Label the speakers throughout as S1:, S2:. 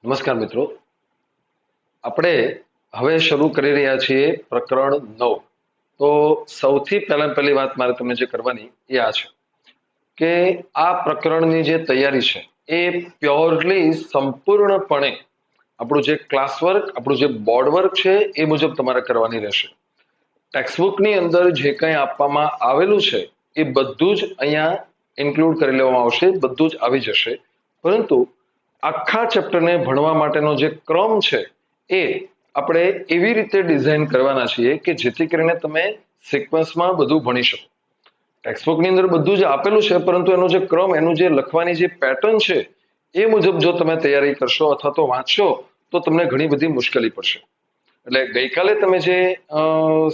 S1: નમસ્કાર મિત્રો, આપણે હવે શરૂ કરી રહ્યા છીએ પ્રકરણ 9. તો સૌથી પહેલી વાત મારે તમને જે કરવાની એ આ છે કે આ પ્રકરણની જે તૈયારી છે એ પ્યોરલી સંપૂર્ણપણે આપણું જે ક્લાસ વર્ક, આપણું જે બોર્ડ વર્ક છે એ મુજબ તમારે કરવાની રહેશે. ટેક્સ્ટબુકની અંદર જે કંઈ આપવામાં આવેલું છે એ બધું જ અહીંયા ઇન્ક્લુડ કરી લેવામાં આવશે, બધું જ આવી જશે. પરંતુ આખા ચેપ્ટરને ભણવા માટેનો જે ક્રમ છે એ આપણે એવી રીતે ડિઝાઇન કરવાના છીએ કે જેથી કરીને તમે સિક્વન્સમાં બધું ભણી શકો. ટેક્સ્ટબુકની અંદર બધું જ આપેલું છે, પરંતુ એનો જે ક્રમ, એનું જે લખવાની જે પેટર્ન છે એ મુજબ જો તમે તૈયારી કરશો અથવા તો વાંચશો તો તમને ઘણી બધી મુશ્કેલી પડશે. એટલે ગઈકાલે તમે જે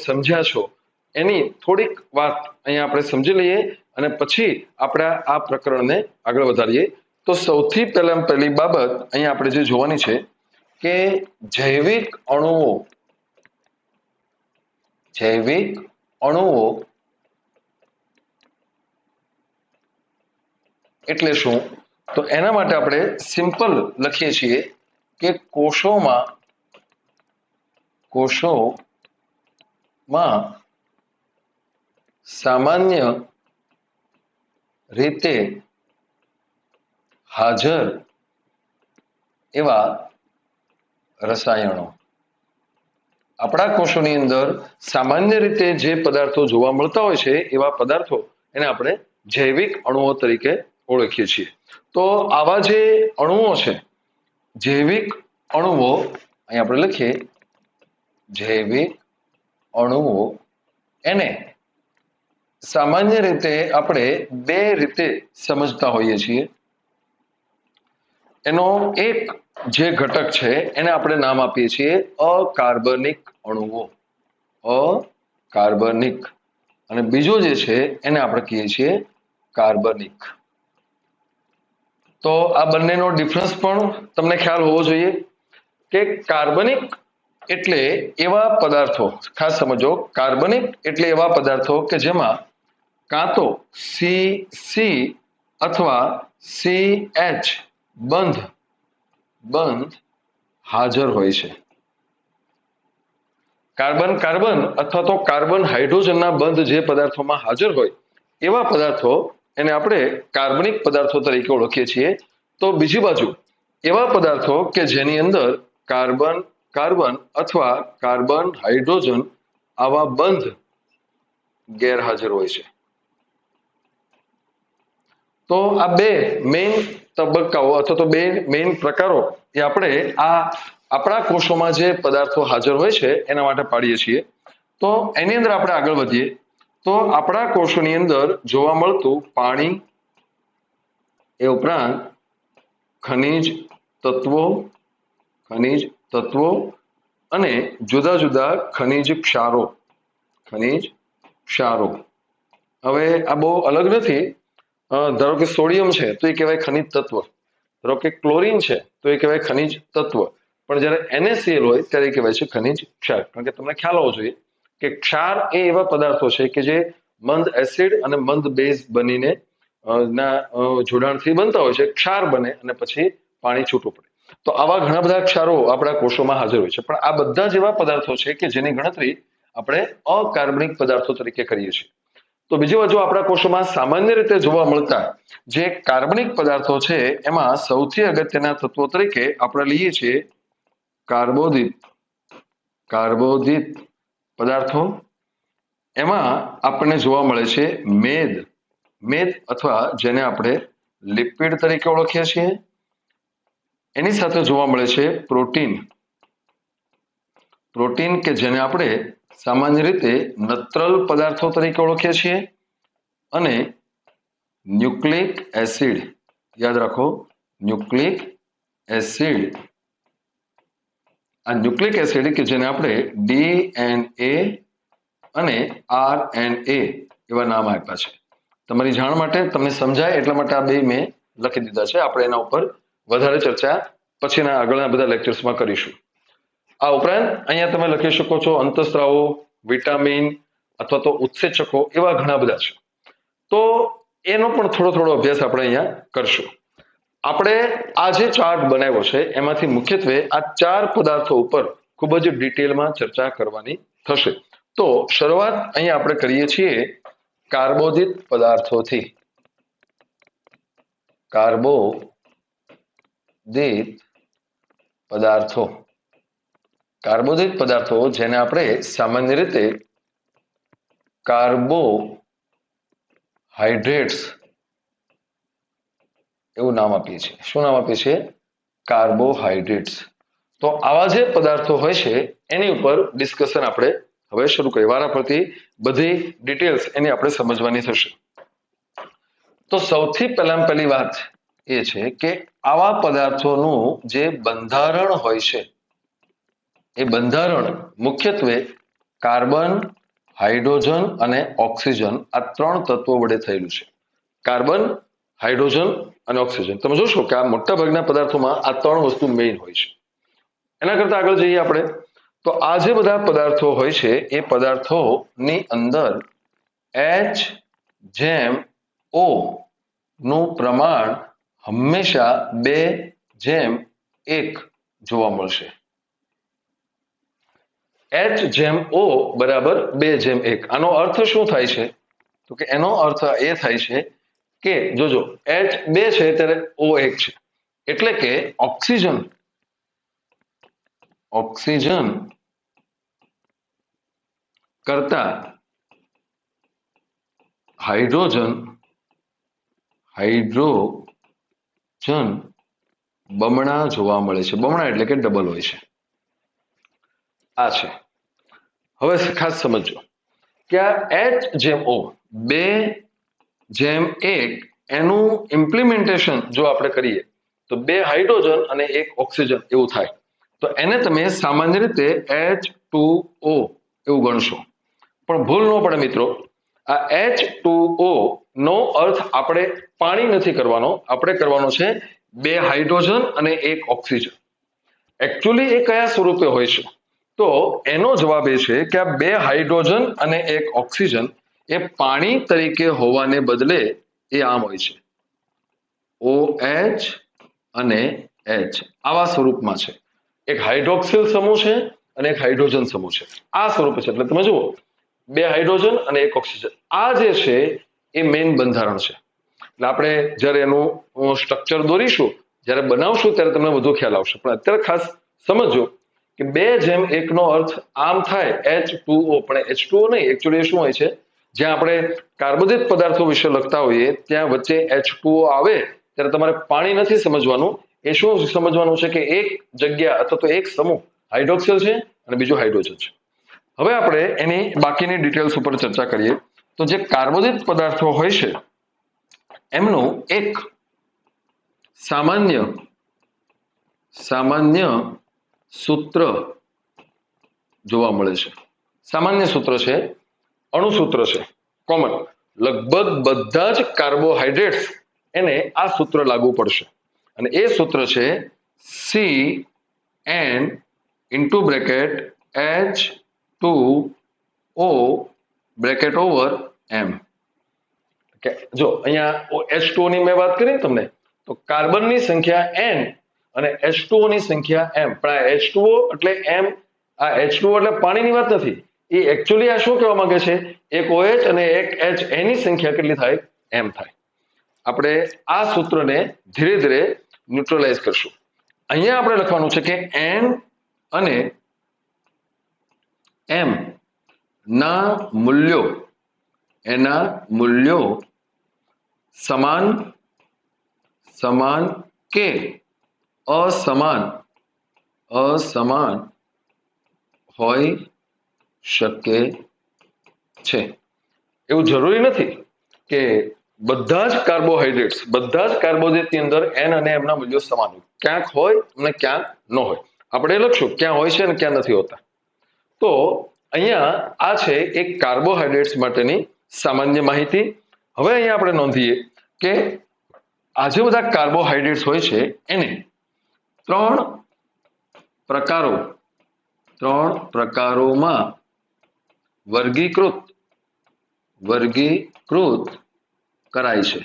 S1: સમજ્યા છો એની થોડીક વાત અહીંયા આપણે સમજી લઈએ અને પછી આપણે આ પ્રકરણને આગળ વધારીએ. તો સૌથી પહેલી બાબત અહીંયા આપણે જે જોવાની છે કે જૈવિક અણુઓ એટલે શું? તો એના માટે આપણે સિમ્પલ લખીએ છીએ કે કોષોમાં સામાન્ય રીતે હાજર એવા રસાયણો. આપણા કોષોની અંદર સામાન્ય રીતે જે પદાર્થો જોવા મળતા હોય છે એવા પદાર્થો એને આપણે જૈવિક અણુઓ તરીકે ઓળખીએ છીએ. તો આવા જે અણુઓ છે, જૈવિક અણુઓ, અહીં આપણે લખીએ જૈવિક અણુઓ, એને સામાન્ય રીતે આપણે બે રીતે સમજતા હોઈએ છીએ. એનો એક જે ઘટક છે એને આપણે નામ આપીએ છીએ અકાર્બનિક અણુઓ, અકાર્બનિક, અને બીજો જે છે એને આપણે કહીએ છીએ કાર્બનિક. તો આ બંનેનો ડિફરન્સ પણ તમને ખ્યાલ હોવો જોઈએ કે કાર્બનિક એટલે એવા પદાર્થો, ખાસ સમજો, કાર્બનિક એટલે એવા પદાર્થો કે જેમાં કાં તો સી અથવા CH બંધ હાજર હોય છે. કાર્બન અથવા તો કાર્બન હાઇડ્રોજનના બંધ જે પદાર્થોમાં હાજર હોય એવા પદાર્થો એને આપણે કાર્બનિક પદાર્થો તરીકે ઓળખીએ છીએ. તો બીજી બાજુ એવા પદાર્થો કે જેની અંદર કાર્બન અથવા કાર્બન હાઇડ્રોજન આવા બંધ ગેરહાજર હોય છે. તો આ બે મેઇન તબક્કાઓ અથવા તો બે મેઇન પ્રકારો એ આપણે આપણા કોષોમાં જે પદાર્થો હાજર હોય છે એના માટે પાડીએ છીએ. તો એની અંદર આપણે આગળ વધીએ તો આપણા કોષોની અંદર જોવા મળતું પાણી, એ ઉપરાંત ખનિજ તત્વો અને જુદા જુદા ખનિજ ક્ષારો. હવે આ બહુ અલગ નથી. ધારો કે સોડિયમ છે તો એ કહેવાય ખનિજ તત્વ, ધારો કે ક્લોરીન છે તો એ કહેવાય ખનિજ તત્વ, પણ જ્યારે NaCl હોય ત્યારે એ કહેવાય છે ખનિજ ક્ષાર. કારણ કે તમને ખ્યાલ હોવો જોઈએ કે ક્ષાર એ એવા પદાર્થો છે કે જે મંદ એસિડ અને મંદ બેઝ બનીને જોડાણથી બનતા હોય છે, ક્ષાર બને અને પછી પાણી છૂટું પડે. તો આવા ઘણા બધા ક્ષારો આપણા કોષોમાં હાજર હોય છે, પણ આ બધા જ એવા પદાર્થો છે કે જેની ગણતરી આપણે અકાર્બનિક પદાર્થો તરીકે કરીએ છીએ. તો બીજી બાજુ આપણા કોષોમાં સામાન્ય રીતે જોવા મળતા જે કાર્બનિક પદાર્થો છે એમાં સૌથી અગત્યના તત્વો તરીકે આપણે લઈએ છીએ કાર્બોદિત પદાર્થો. એમાં આપણને જોવા મળે છે મેદ અથવા જેને આપણે લિપિડ તરીકે ઓળખીએ છીએ. એની સાથે જોવા મળે છે પ્રોટીન કે જેને આપણે સામાન્ય રીતે નત્રલ પદાર્થો તરીકે ઓળખીએ છીએ. અને ન્યુક્લિક એસિડ, યાદ રાખો, ન્યુક્લિક એસિડ. આ ન્યુક્લિક એસિડ કે જેને આપણે DNA અને RNA એવા નામ આપ્યા છે. તમારી જાણ માટે, તમને સમજાય એટલા માટે આ બે મેં લખી દીધા છે. આપણે એના ઉપર વધારે ચર્ચા પછીના આગળના બધા લેક્ચર્સમાં કરીશું. આ ઉપરાંત અહીંયા તમે લખી શકો છો અંતઃસ્ત્રાવો, વિટામિન અથવા તો ઉત્સેચકો, એવા ઘણા બધા છે. તો એનો પણ થોડો અભ્યાસ આપણે અહીંયા કરશું. આપણે આ જે ચાર્ટ બનાવ્યો છે એમાંથી મુખ્યત્વે આ 4 પદાર્થો ઉપર ખૂબ જ ડિટેલમાં ચર્ચા કરવાની થશે. તો શરૂઆત અહીં આપણે કરીએ છીએ કાર્બોદિત પદાર્થોથી. કાર્બોદિત પદાર્થો, કાર્બોદિત પદાર્થો જેને આપણે સામાન્ય રીતે કાર્બોહાઈડ્રેટ્સ એવું નામ આપીએ છીએ. શું નામ આપીએ છીએ? કાર્બોહાઈડ્રેટ્સ. તો આવા જે પદાર્થો હોય છે એની ઉપર ડિસ્કશન આપણે હવે શરૂ કરીએ. વારાફરતી બધી ડિટેલ્સ એની આપણે સમજવાની થશે. તો સૌથી પહેલી વાત એ છે કે આવા પદાર્થોનું જે બંધારણ હોય છે એ બંધારણ મુખ્યત્વે કાર્બન, હાઇડ્રોજન અને ઓક્સિજન આ 3 તત્વો વડે થયેલું છે. કાર્બન, હાઇડ્રોજન અને ઓક્સિજન. તમે જોશો કે આ મોટા ભાગના પદાર્થોમાં આ 3 વસ્તુ મેઇન હોય છે. એના કરતા આગળ જઈએ આપણે તો આ જે બધા પદાર્થો હોય છે એ પદાર્થોની અંદર H/O નું પ્રમાણ હંમેશા 2/1 જોવા મળશે. H/O બરાબર 2/1. આનો અર્થ શું થાય છે? તો કે એનો અર્થ એ થાય છે કે જોજો H2 છે ત્યારે O1 છે. એટલે કે ઓક્સિજન કરતા હાઇડ્રોજન બમણા જોવા મળે છે. બમણા એટલે કે ડબલ હોય છે. આ છે. હવે ખાસ સમજો કે આ H/O 2/1 એનું ઇમ્પ્લિમેન્ટેશન જો આપણે કરીએ તો 2 હાઇડ્રોજન અને 1 ઓક્સિજન એવું થાય. તો એને તમે સામાન્ય રીતે H2O એવું ગણશો. પણ ભૂલ ન પડે મિત્રો, આ H2O નો અર્થ આપણે પાણી નથી કરવાનો, આપણે કરવાનો છે 2 હાઇડ્રોજન અને 1 ઓક્સિજન. એકચ્યુઅલી એ કયા સ્વરૂપે હોય છે? તો એનો જવાબ એ છે કે આ 2 હાઇડ્રોજન અને 1 ઓક્સિજન એ પાણી તરીકે હોવાને બદલે એ આમ હોય છે OH અને H આવા સ્વરૂપમાં છે. એક હાઇડ્રોક્સિલ સમૂહ છે અને એક હાઇડ્રોજન સમૂહ છે. આ સ્વરૂપે છે. એટલે તમે જુઓ 2 હાઇડ્રોજન અને 1 ઓક્સિજન. આ જે છે એ મેઇન બંધારણ છે. એટલે આપણે જ્યારે એનું સ્ટ્રક્ચર દોરીશું, જ્યારે બનાવશું ત્યારે તમને વધુ ખ્યાલ આવશે. પણ અત્યારે ખાસ સમજો કે 2/1 નો અર્થ આમ થાય H2O, પણ H2O નહીં. એકચ્યુઅલી શું હોય છે, જ્યાં આપણે કાર્બોદિત પદાર્થો વિશે લખતા હોઈએ ત્યાં વચ્ચે H2O આવે ત્યારે તમારે પાણી નથી સમજવાનું. એ શું સમજવાનું છે કે એક જગ્યા અથવા તો એક સમૂહ હાઇડ્રોક્સિલ છે અને બીજો હાઇડ્રોજન છે. હવે આપણે એની બાકીની ડિટેલ્સ ઉપર ચર્ચા કરીએ. તો જે કાર્બોદિત પદાર્થો હોય છે એમનું એક સામાન્ય સૂત્ર જોવા મળે છે. સામાન્ય સૂત્ર છે, અણુસૂત્ર છે, કોમન. લગભગ બધા જ કાર્બોહાઈડ્રેટ્સ એને આ સૂત્ર લાગુ પડશે. અને એ સૂત્ર છે CN into bracket H2O bracket over M. જો અહીંયા H2O ની મેં વાત કરી તમને, તો કાર્બનની સંખ્યા N અને H2O ની સંખ્યા M. પણ આ H2O એટલે M, આ H2O એટલે પાણીની વાત નથી. એ એકચ્યુઅલી આ શું કહેવા માંગે છે, એક OH અને એક H, એની સંખ્યા કેટલી થાય? M થાય. આપણે આ સૂત્રને ધીરે ધીરે ન્યુટ્રલાઇઝ કરશું. અહીંયા આપણે લખવાનું છે કે N અને M ના મૂલ્યો સમાન કે અસમાન હોઈ શકે છે. એવું જરૂરી નથી કે બધા જ કાર્બોહાઈડ્રેટ્સ, બધા જ કાર્બોદિતની અંદર N અને M ના મૂલ્યો સમાન હોય. ક્યાંક હોય અને ક્યાંક ન હોય. આપણે લખશું ક્યાં હોય છે અને ક્યાં નથી હોતા. તો અહીંયા આ છે એક કાર્બોહાઈડ્રેટ્સ માટેની સામાન્ય માહિતી. હવે અહીંયા આપણે નોંધીએ કે આ જે બધા કાર્બોહાઈડ્રેટ્સ હોય છે એને 3 પ્રકારોમાં વર્ગીકૃત કરાય છે.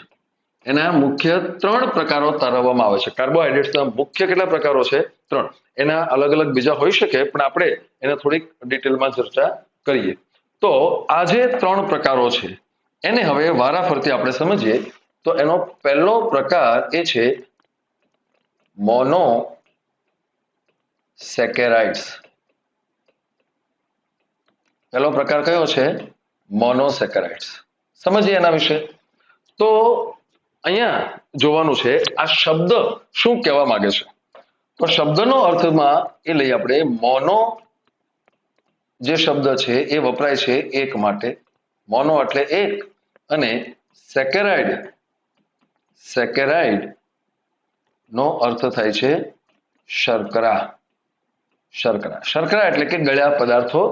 S1: એના મુખ્ય 3 પ્રકારો તારવવામાં આવે છે. કાર્બોહાઈડ્રેટ્સના મુખ્ય કેટલા પ્રકારો છે? 3. એના અલગ અલગ બીજા હોઈ શકે, પણ આપણે એને થોડીક ડિટેલમાં ચર્ચા કરીએ. તો આ જે 3 પ્રકારો છે એને હવે વારાફરતી આપણે સમજીએ. તો એનો પહેલો પ્રકાર એ છે મોનોસેકેરાઇડ્સ. પહેલો પ્રકાર કયો છે? મોનોસેકેરાઇડ્સ. સમજીએ એના વિશે. તો અહીંયા જોવાનું છે આ શબ્દ શું કહેવા માંગે છે. તો શબ્દનો અર્થમાં એ લઈ આપણે મોનો જે શબ્દ છે એ વપરાય છે એક માટે. મોનો એટલે એક, અને સેકેરાઇડ નો અર્થ થાય છે શર્કરા. શર્કરા એટલે કે ગળ્યા પદાર્થો,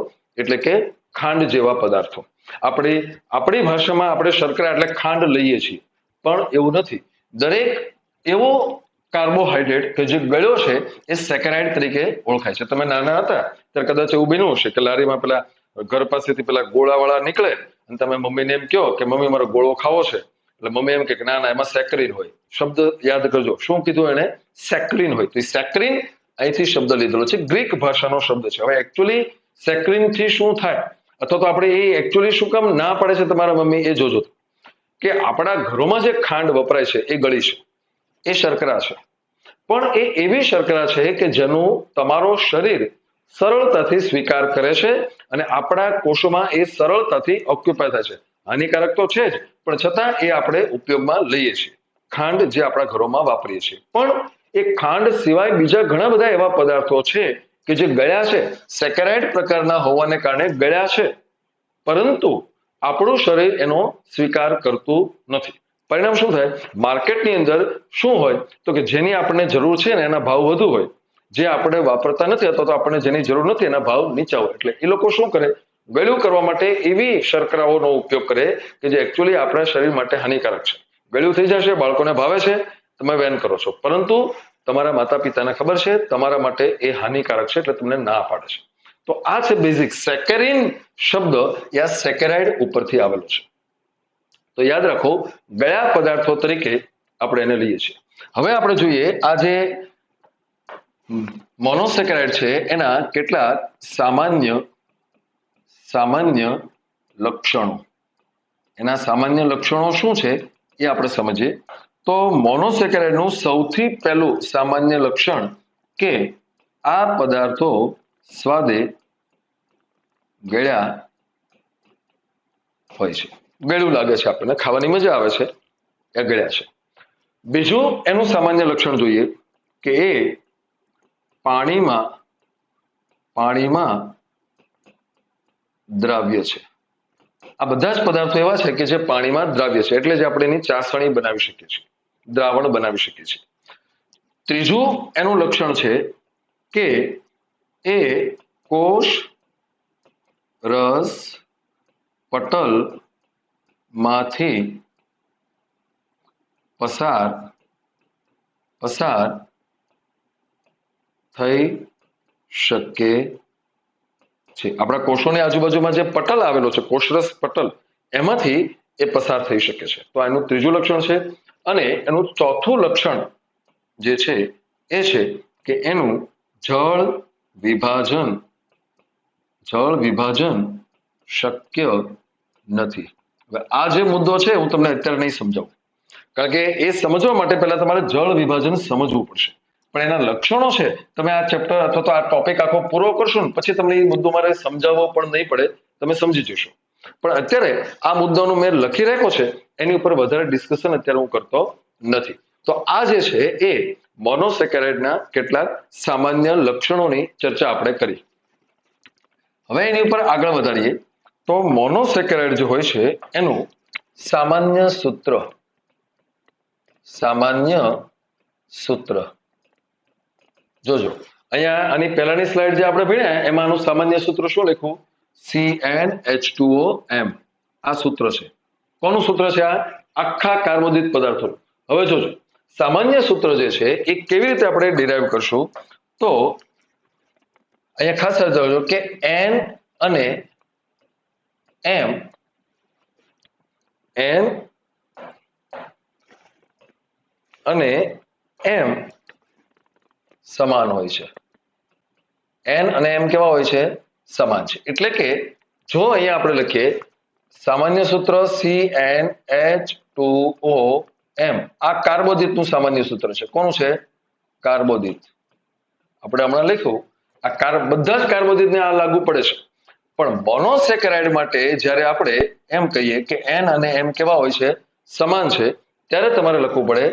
S1: એટલે કે ખાંડ જેવા પદાર્થો. આપણી ભાષામાં આપણે શર્કરા એટલે ખાંડ લઈએ છીએ, પણ એવું નથી. દરેક એવો કાર્બોહાઈડ્રેટ કે જે ગળ્યો છે એ સેકેરાઇડ તરીકે ઓળખાય છે. તમે નાના હતા ત્યારે કદાચ એવું બન્યું હશે કે લારીમાં પેલા ઘર પાસેથી પેલા ગોળાવાળા નીકળે અને તમે મમ્મીને એમ કહો કે મમ્મી મારો ગોળો ખાવો છે, એટલે મમ્મી એમ કે ના ના એમાં સેક્રીન હોય. શબ્દ યાદ કરજો, શું કીધું એને? સેક્રીન હોય. તો સેક્રીન અહીંથી શબ્દ લીધેલો છે, ગ્રીક ભાષાનો શબ્દ છે. હવે એકચ્યુઅલી સેક્રીન થી શું થાય, અથવા તો આપણે એ એકચ્યુઅલી શું કામ ના પડે છે તમારા મમ્મી, એ જોજો. કે આપણા ઘરોમાં જે ખાંડ વપરાય છે એ ગળી છે, એ શર્કરા છે. પણ એ એવી શર્કરા છે કે જેનું તમારો શરીર સરળતાથી સ્વીકાર કરે છે અને આપણા કોષોમાં એ સરળતાથી ઓક્યુપાય થાય છે. હાનિકારક તો છે જ, પણ છતાં એ આપણે ઉપયોગમાં લઈએ છીએ. ખાંડ જે આપણા ઘરોમાં વાપરીએ છીએ. પણ એ ખાંડ સિવાય બીજા ઘણા બધા એવા પદાર્થો છે કે જે ગળ્યા છે, સેકેરાઇડ પ્રકારના હોવાને કારણે ગળ્યા છે, પરંતુ આપણું શરીર એનો સ્વીકાર કરતું નથી. પરિણામ શું થાય? માર્કેટની અંદર શું હોય તો કે જેની આપણને જરૂર છે ને એના ભાવ વધુ હોય, જે આપણે વાપરતા નથી અથવા તો આપણને જેની જરૂર નથી એના ભાવ નીચા હોય. એટલે એ લોકો શું કરે? ગળ્યું કરવા માટે એવી શર્કરાઓનો ઉપયોગ કરે કે જે એકચ્યુઅલી આપણા શરીર માટે હાનિકારક છે. ગળ્યું થઈ જશે, બાળકોને ભાવે છે, તમે વેન કરો છો, પરંતુ તમારા માતા પિતાને ખબર છે તમારા માટે એ હાનિકારક છે, એટલે તમને ના પાડે છે. તો આ છે બેઝિક. સેકેરિન શબ્દ એ આ સેકેરાઇડ ઉપરથી આવેલો છે. તો યાદ રાખો, ગળ્યા પદાર્થો તરીકે આપણે એને લઈએ છીએ. હવે આપણે જોઈએ આ જે મોનોસેકેરાઇડ છે એના કેટલાક સામાન્ય લક્ષણો. એના સામાન્ય લક્ષણો શું છે એ આપણે સમજીએ. તો મોનોસેકેરાઇડનું સૌથી પહેલું સામાન્ય લક્ષણ કે આ પદાર્થો સ્વાદે ગળ્યા હોય છે. ગળ્યું લાગે છે, આપણને ખાવાની મજા આવે છે, એ ગળ્યા છે. બીજું એનું સામાન્ય લક્ષણ જોઈએ કે એ પાણીમાં દ્રાવ્ય છે. આ બધા જ પદાર્થો એવા છે કે જે પાણીમાં દ્રાવ્ય છે, એટલે જ આપણે એની ચાસણી બનાવી શકીએ છીએ, દ્રાવણ બનાવી શકીએ છીએ. ત્રીજું એનું લક્ષણ છે કે એ કોષ રસ પટલ માંથી પસાર થઈ શકે છે. આપણા કોષોની આજુબાજુમાં જે પટલ આવેલો છે, કોષરસ પટલ, એમાંથી એ પસાર થઈ શકે છે. તો એનું ત્રીજું લક્ષણ છે. અને એનું ચોથું લક્ષણ જે છે એ છે કે એનું જળ વિભાજન શક્ય નથી. હવે આ જે મુદ્દો છે હું તમને અત્યારે નહીં સમજાવું, કારણ કે એ સમજવા માટે પહેલા તમારે જળ વિભાજન સમજવું પડશે. પણ એના લક્ષણો છે, તમે આ ચેપ્ટર અથવા તો આ ટોપિક આખો પૂરો કરશો ને પછી તમને એ મુદ્દો મારે સમજાવવો પણ નહીં પડે, તમે સમજી જશો. પણ અત્યારે આ મુદ્દાનું મેં લખી રાખ્યો છે, એની ઉપર વધારે ડિસ્કશન અત્યારે હું કરતો નથી. તો આ જે છે એ મોનોસેકેરાઇડના કેટલાક સામાન્ય લક્ષણોની ચર્ચા આપણે કરી. હવે એની ઉપર આગળ વધારીએ તો મોનોસેકેરાઇડ જે હોય છે એનું સામાન્ય સૂત્ર જોજો. અહીંયા આની પહેલાની સ્લાઇડ જે આપણે ભણ્યા એમાં આનું સામાન્ય સૂત્ર શું લખ્યું? CnH2OM. આ સૂત્ર છે. કોનું સૂત્ર છે? આ આખા કાર્બોદિત પદાર્થો. હવે જોજો, સામાન્ય સૂત્ર જે છે એ કેવી રીતે આપણે ડિરાઈવ કરશું? તો અહીંયા ખાસ સમજો કે N અને M અને M સમાન હોય છે. N અને M કેવા હોય છે? સમાન છે. એટલે કે જો અહીંયા આપણે લખીએ સામાન્ય સૂત્ર CnH2OM, આ કાર્બોદિતનું સામાન્ય સૂત્ર છે. કોનું છે? કાર્બોદિત. આપણે હમણાં લખ્યું આ બધા જ કાર્બોદિતને આ લાગુ પડે છે. પણ મોનોસેકેરાઇડ માટે જ્યારે આપણે એમ કહીએ કે N અને M કેવા હોય છે? સમાન છે, ત્યારે તમારે લખવું પડે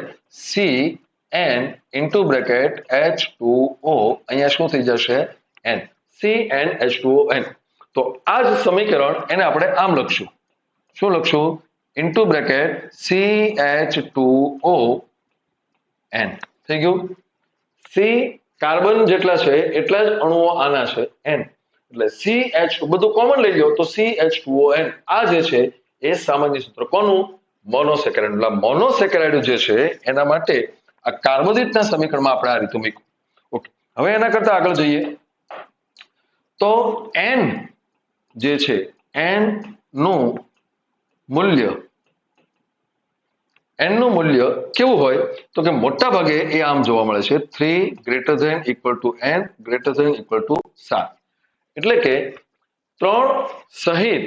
S1: CN ઇન્ટુ બ્રેકેટ H2O. અહીંયા શું થઈ જશે? N. CnH2ON. તો આ જ સમીકરણ એને આપણે આમ લખશું. શું લખશું? Into bracket CH2ON. થઈ ગયું? સી કાર્બન જેટલા છે એટલા જ અણુઓ આના છે N. એટલે CH બધું કોમન લઈ લો તો CH2ON. આ જે છે એ સામાન્ય સૂત્ર કોનું? મોનોસેકેરાઇડ. એટલે મોનોસેકેરાઇડ જે છે એના માટે આ કાર્બોદિતના સમીકરણમાં આપણે આ રીતે મૂક્યું. ઓકે, હવે એના કરતા આગળ જઈએ તો N જે છે N નું મૂલ્ય કેવું હોય તો કે મોટા ભાગે એ આમ જોવા મળે છે 3 greater than equal to N greater than equal to 7. એટલે કે 3 સહિત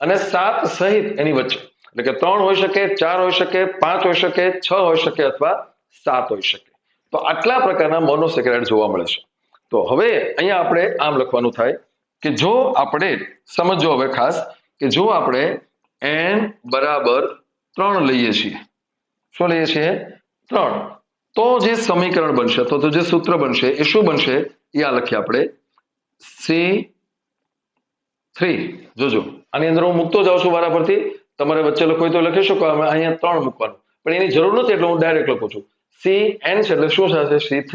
S1: અને 7 સહિત એની વચ્ચે. એટલે કે 3 હોઈ શકે, 4 હોઈ શકે, 5 હોઈ શકે, 6 હોઈ શકે અથવા 7 હોઈ શકે. તો આટલા પ્રકારના મોનોસેકેરાઇડ જોવા મળે છે. તો હવે અહીંયા આપણે આમ લખવાનું થાય કે જો આપણે સમજો હવે ખાસ કે જો આપણે N બરાબર 3 લઈએ છીએ. શું લઈએ છીએ? 3. તો જે સમીકરણ બનશે તો જે સૂત્ર બનશે એ શું બનશે? એ આ લખીએ આપણે C3. જોજો આની અંદર હું મૂકતો જાઉં છું વારા પરથી. તમારે વચ્ચે લખવું હોય તો લખી શકો. અહીંયા 3 મૂકવાનું, પણ એની જરૂર નથી એટલે હું ડાયરેક્ટ લખું છું. CN છે એટલે શું થશે? C3.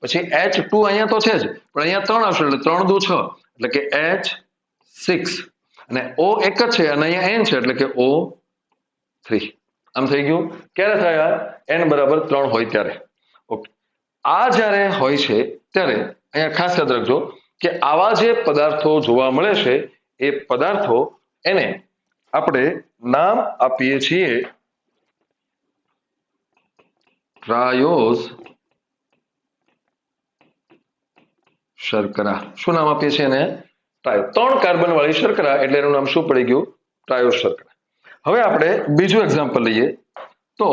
S1: પછી H2 અહીંયા તો છે જ, પણ અહીંયા 3 આવશે એટલે 3 દુ 6 એટલે કે H6. અને O એક જ છે અને અહીંયા N છે એટલે કે O3. આમ થઈ ગયું. ક્યારે થાય? N બરાબર 3 હોય ત્યારે. ઓકે, આ જ્યારે હોય છે ત્યારે અહીંયા ખાસ યાદ રાખજો કે આવા જે પદાર્થો જોવા મળે છે એ પદાર્થો એને આપણે નામ આપીએ છીએ ટ્રાયોઝ શર્કરા. શું નામ આપીએ છીએ એને? ટ્રાયો. 3 કાર્બન વાળી શર્કરા એટલે એનું નામ શું પડી ગયું? ટ્રાયોઝ શર્કરા. હવે આપણે બીજું એક્ઝામ્પલ લઈએ તો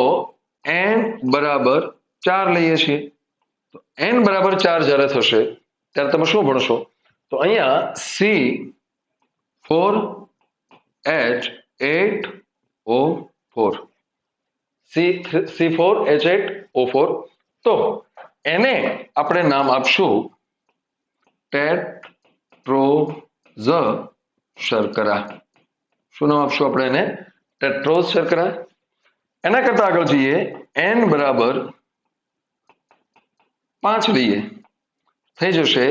S1: N બરાબર 4 લઈએ છીએ. તો N બરાબર 4 જ્યારે થશે ત્યારે તમે શું ભણશો? તો અહીંયા C4H8O4. C4H8O4. તો એને આપણે નામ આપશું ટેટ્રોઝ શર્કરા. શું નામ આપશું આપણે એને? ટેટ્રોઝ શર્કરા. એના કરતા આગળ જઈએ. N બરાબર 5 લઈએ, થઈ જશે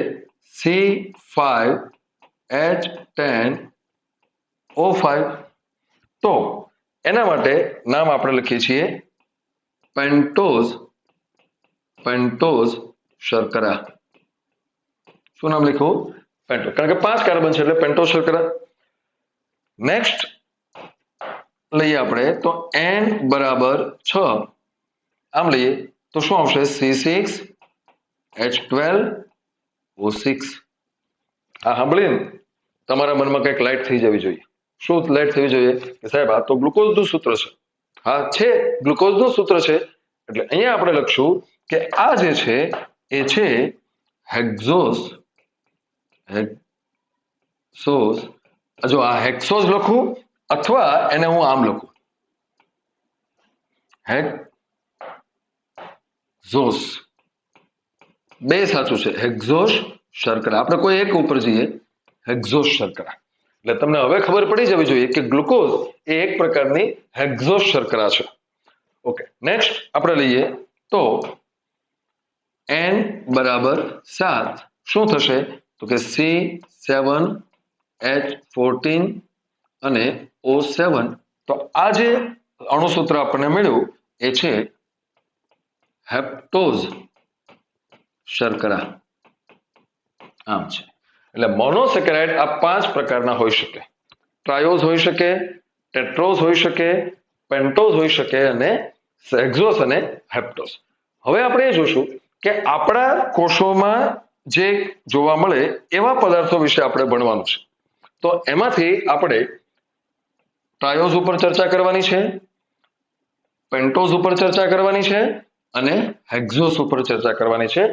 S1: C5H10O5. તો એના માટે નામ આપણે લખીએ છીએ પેન્ટોઝ શર્કરા. શું નામ લખ્યું? પેન્ટોઝ. કારણ કે 5 કાર્બન છે એટલે પેન્ટોઝ શર્કરા. નેક્સ્ટ લઈએ આપણે તો N બરાબર 6 આમ લઈએ તો શું આવશે? C6H12O6. આ સાંભળીને તમારા મનમાં કંઈક લાઈટ થઈ જવી જોઈએ. શું લાઈટ થવી જોઈએ? કે સાહેબ આ તો ગ્લુકોઝનું સૂત્ર છે. હા છે, ગ્લુકોઝનું સૂત્ર છે. એટલે અહીંયા આપણે લખશું કે આ જે છે એ છે હેક્સોઝ. જો આ હેક્સોઝ લખું અથવા એને હું આમ લખું હેક્સોઝ, બે સાચું છે. હેક્સોઝ શર્કરા. આપણે કોઈ એક ઉપર જઈએ, હેક્સોઝ શર્કરા. એટલે તમને હવે ખબર પડી જવી જોઈએ કે ગ્લુકોઝ એ એક પ્રકારની હેક્સોઝ શર્કરા છે. ઓકે, નેક્સ્ટ આપણે લઈએ તો N બરાબર 7 શું થશે? તો કે C7H14 અને O7. તો આ જે અણુસૂત્ર આપણને મળ્યું એ છે હેપ્ટોઝ શર્કરા. આમ છે. એટલે મોનોસેકેરાઇડ આ 5 પ્રકારના હોઈ શકે. ટ્રાયોઝ હોઈ શકે, ટેટ્રોઝ હોઈ શકે, પેન્ટોઝ હોઈ શકે અને હેક્ઝોસ અને હેપ્ટોસ. હવે આપણે એ જોશું કે આપણા કોષોમાં જે જોવા મળે એવા પદાર્થો વિશે આપણે ભણવાનું છે. તો એમાંથી આપણે ટ્રાયોઝ ઉપર ચર્ચા કરવાની છે, પેન્ટોઝ ઉપર ચર્ચા કરવાની છે અને હેક્ઝોસ ઉપર ચર્ચા કરવાની છે.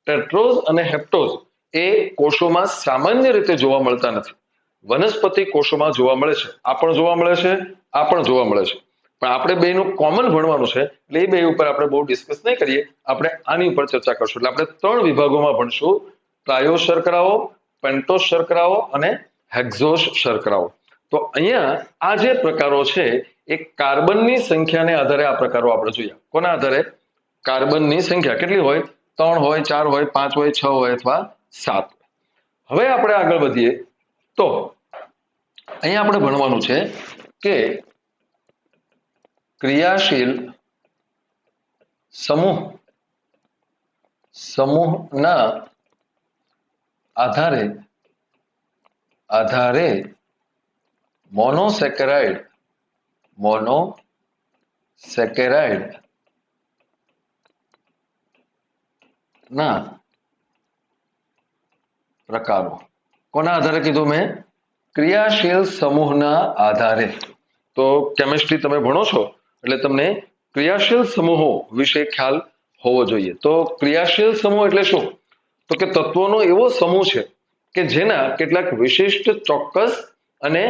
S1: ટેટ્રોઝ અને હેપ્ટોઝ એ કોષોમાં સામાન્ય રીતે જોવા મળતા નથી. વનસ્પતિ કોષોમાં જોવા મળે છે. આ પણ જોવા મળે છે, આ પણ જોવા મળે છે. પણ આપણે બેનું કોમન ભણવાનું છે એટલે એ બે ઉપર આપણે બહુ ડિસ્કસ નહીં કરીએ. આપણે આની ઉપર ચર્ચા કરશું. એટલે આપણે 3 વિભાગોમાં ભણશું: ટ્રાયોઝ શર્કરાઓ, પેન્ટોઝ શર્કરાઓ અને હેક્ઝોસ શર્કરાઓ. તો અહીંયા આ જે પ્રકારો છે એ કાર્બનની સંખ્યાને આધારે આ પ્રકારો આપણે જોઈએ. કોના આધારે? કાર્બનની સંખ્યા કેટલી હોય? 3 હોય, 4 હોય, 5 હોય, 6 હોય અથવા 7 હોય. હવે આપણે આગળ વધીએ તો અહીંયા આપણે ભણવાનું છે કે ક્રિયાશીલ સમૂહના આધારે મોનોસેકેરાઇડ ના પ્રકારો. કોના આધારે કીધું મેં? ક્રિયાશીલ સમૂહના આધારે. તો કેમિસ્ટ્રી તમે ભણો છો એટલે તમને ક્રિયાશીલ સમૂહો વિશે ખ્યાલ હોવો જોઈએ. તો ક્રિયાશીલ સમૂહ એટલે શું? તો કે તત્વોનો એવો સમૂહ છે કે જેના કેટલાક વિશિષ્ટ, ચોક્કસ અને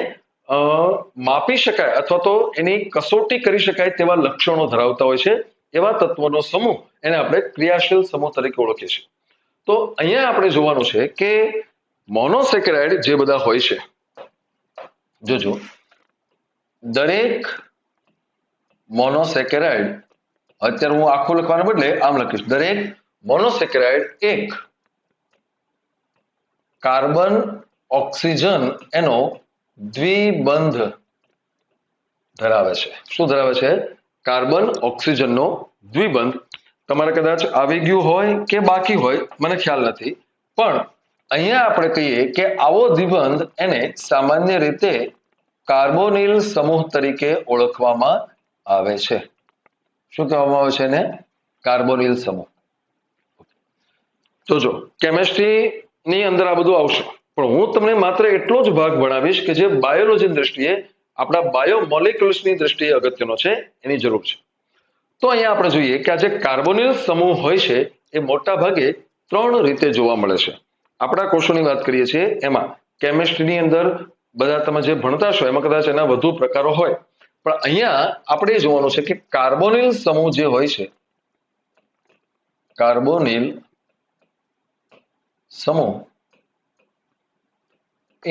S1: માપી શકાય અથવા તો એની કસોટી કરી શકાય તેવા લક્ષણો ધરાવતા હોય છે. એવા તત્વોનો સમૂહ એને આપણે ક્રિયાશીલ સમૂહ તરીકે ઓળખીએ છીએ. તો અહીંયા આપણે જોવાનું છે કે મોનોસેકેરાઇડ જે બધા હોય છે, જોજો, દરેક મોનોસેકેરાઇડ, અત્યારે હું આખું લખવાને બદલે આમ લખીશ, દરેક મોનોસેકેરાઇડ એક કાર્બન ઓક્સિજન એનો દ્વિબંધ ધરાવે છે. શું ધરાવે છે? કાર્બન ઓક્સિજનનો દ્વિબંધ. તમારે કદાચ આવી ગયું હોય કે બાકી હોય મને ખ્યાલ નથી, પણ અહીંયા આપણે કહીએ કે આવો દ્વિબંધ એને સામાન્ય રીતે કાર્બોનિલ સમૂહ તરીકે ઓળખવામાં આવે છે. શું કહેવામાં આવે છે એને? કાર્બોનિલ સમૂહ. તો જો કેમિસ્ટ્રીની અંદર આ બધું આવશે, પણ હું તમને માત્ર એટલો જ ભાગ ભણાવીશ કે જે બાયોલોજીની દ્રષ્ટિએ, આપણા બાયોમોલિક્યુલ્સની દ્રષ્ટિએ અગત્યનો છે, એની જરૂર છે. તો અહીંયા આપણે જોઈએ કે આ જે કાર્બોનિલ સમૂહ હોય છે એ મોટા ભાગે 3 રીતે જોવા મળે છે. આપણા કોષોની વાત કરીએ છીએ એમાં કેમિસ્ટ્રીની અંદર બધા તમે જે ભણતા છો એમાં કદાચ એના વધુ પ્રકારો હોય, પણ અહીંયા આપણે એ જોવાનું છે કે કાર્બોનિલ સમૂહ જે હોય છે, કાર્બોનિલ સમૂહ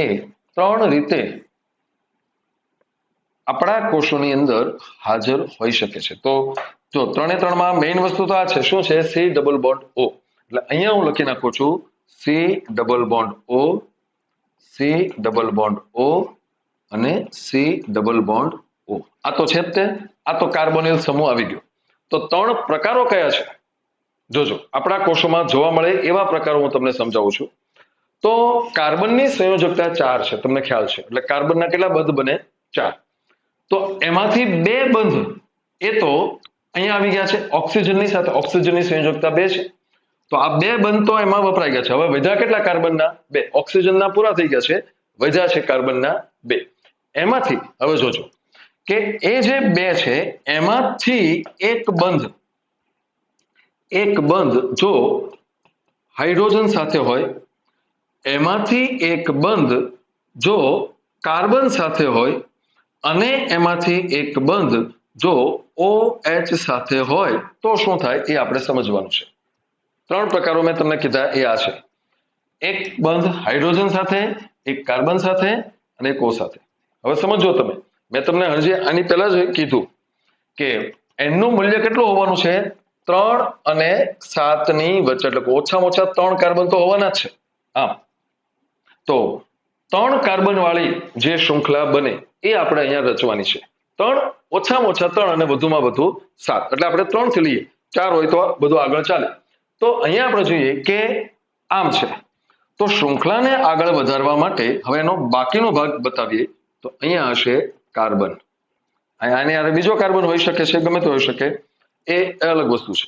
S1: એ 3 રીતે આપણા કોષોની અંદર હાજર હોઈ શકે છે. તો જો 3 માં મેઇન વસ્તુ તો આ છે. શું છે? C double bond O. એટલે અહીંયા હું લખી નાખું છું C double bond O, C double bond O અને સી ડબલ બોન્ડ ઓ. આ તો છે જ તે, આ તો કાર્બોનિલ સમૂહ આવી ગયો. તો 3 પ્રકારો કયા છે? જોજો, આપણા કોષોમાં જોવા મળે એવા પ્રકારો હું તમને સમજાવું છું. તો કાર્બનની સંયોજકતા 4 છે, તમને ખ્યાલ છે. એટલે કાર્બનના કેટલા બંધ બને? 4. તો એમાંથી 2 બંધ એ તો અહીંયા આવી ગયા છે ઓક્સિજનની સાથે. ઓક્સિજનની સંયોજકતા 2 છે, તો આ 2 બંધ તો એમાં વપરાઈ ગયા છે. હવે વધ્યા કેટલા? કાર્બનના 2. ઓક્સિજનના પૂરા થઈ ગયા છે, વધ્યા છે કાર્બનના 2. એમાંથી હવે જોજો કે એ જે 2 છે એમાંથી એક બંધ જો હાઇડ્રોજન સાથે હોય, એમાંથી એક બંધ જો કાર્બન સાથે હોય અને એમાંથી એક બંધ જો OH સાથે હોય તો શું થાય એ આપણે સમજવાનું છે. 3 પ્રકારો મેં તમને કીધા એ આ છે. એક બંધ હાઇડ્રોજન સાથે, એક કાર્બન સાથે અને એક O સાથે. હવે સમજો તમે, મેં તમને હજી આની પહેલા જ કીધું કે N નું મૂલ્ય કેટલું હોવાનું છે? 3 અને 7 ની વચ્ચે. એટલે ઓછામાં ઓછા 3 કાર્બન તો હોવાના જ છે. આમ તો 3 કાર્બન વાળી જે શૃંખલા બને એ આપણે અહીંયા રચવાની છે. 3, ઓછામાં ઓછા 3 અને વધુમાં વધુ 7. એટલે આપણે 3 થી લઈએ, 4 હોય તો બધું આગળ ચાલે. તો અહીંયા આપણે જોઈએ કે આમ છે. તો શૃંખલાને આગળ વધારવા માટે હવે એનો બાકીનો ભાગ બતાવીએ તો અહીંયા હશે કાર્બન. આની બીજો કાર્બન હોઈ શકે છે, ગમે તે હોઈ શકે. એ અલગ વસ્તુ છે.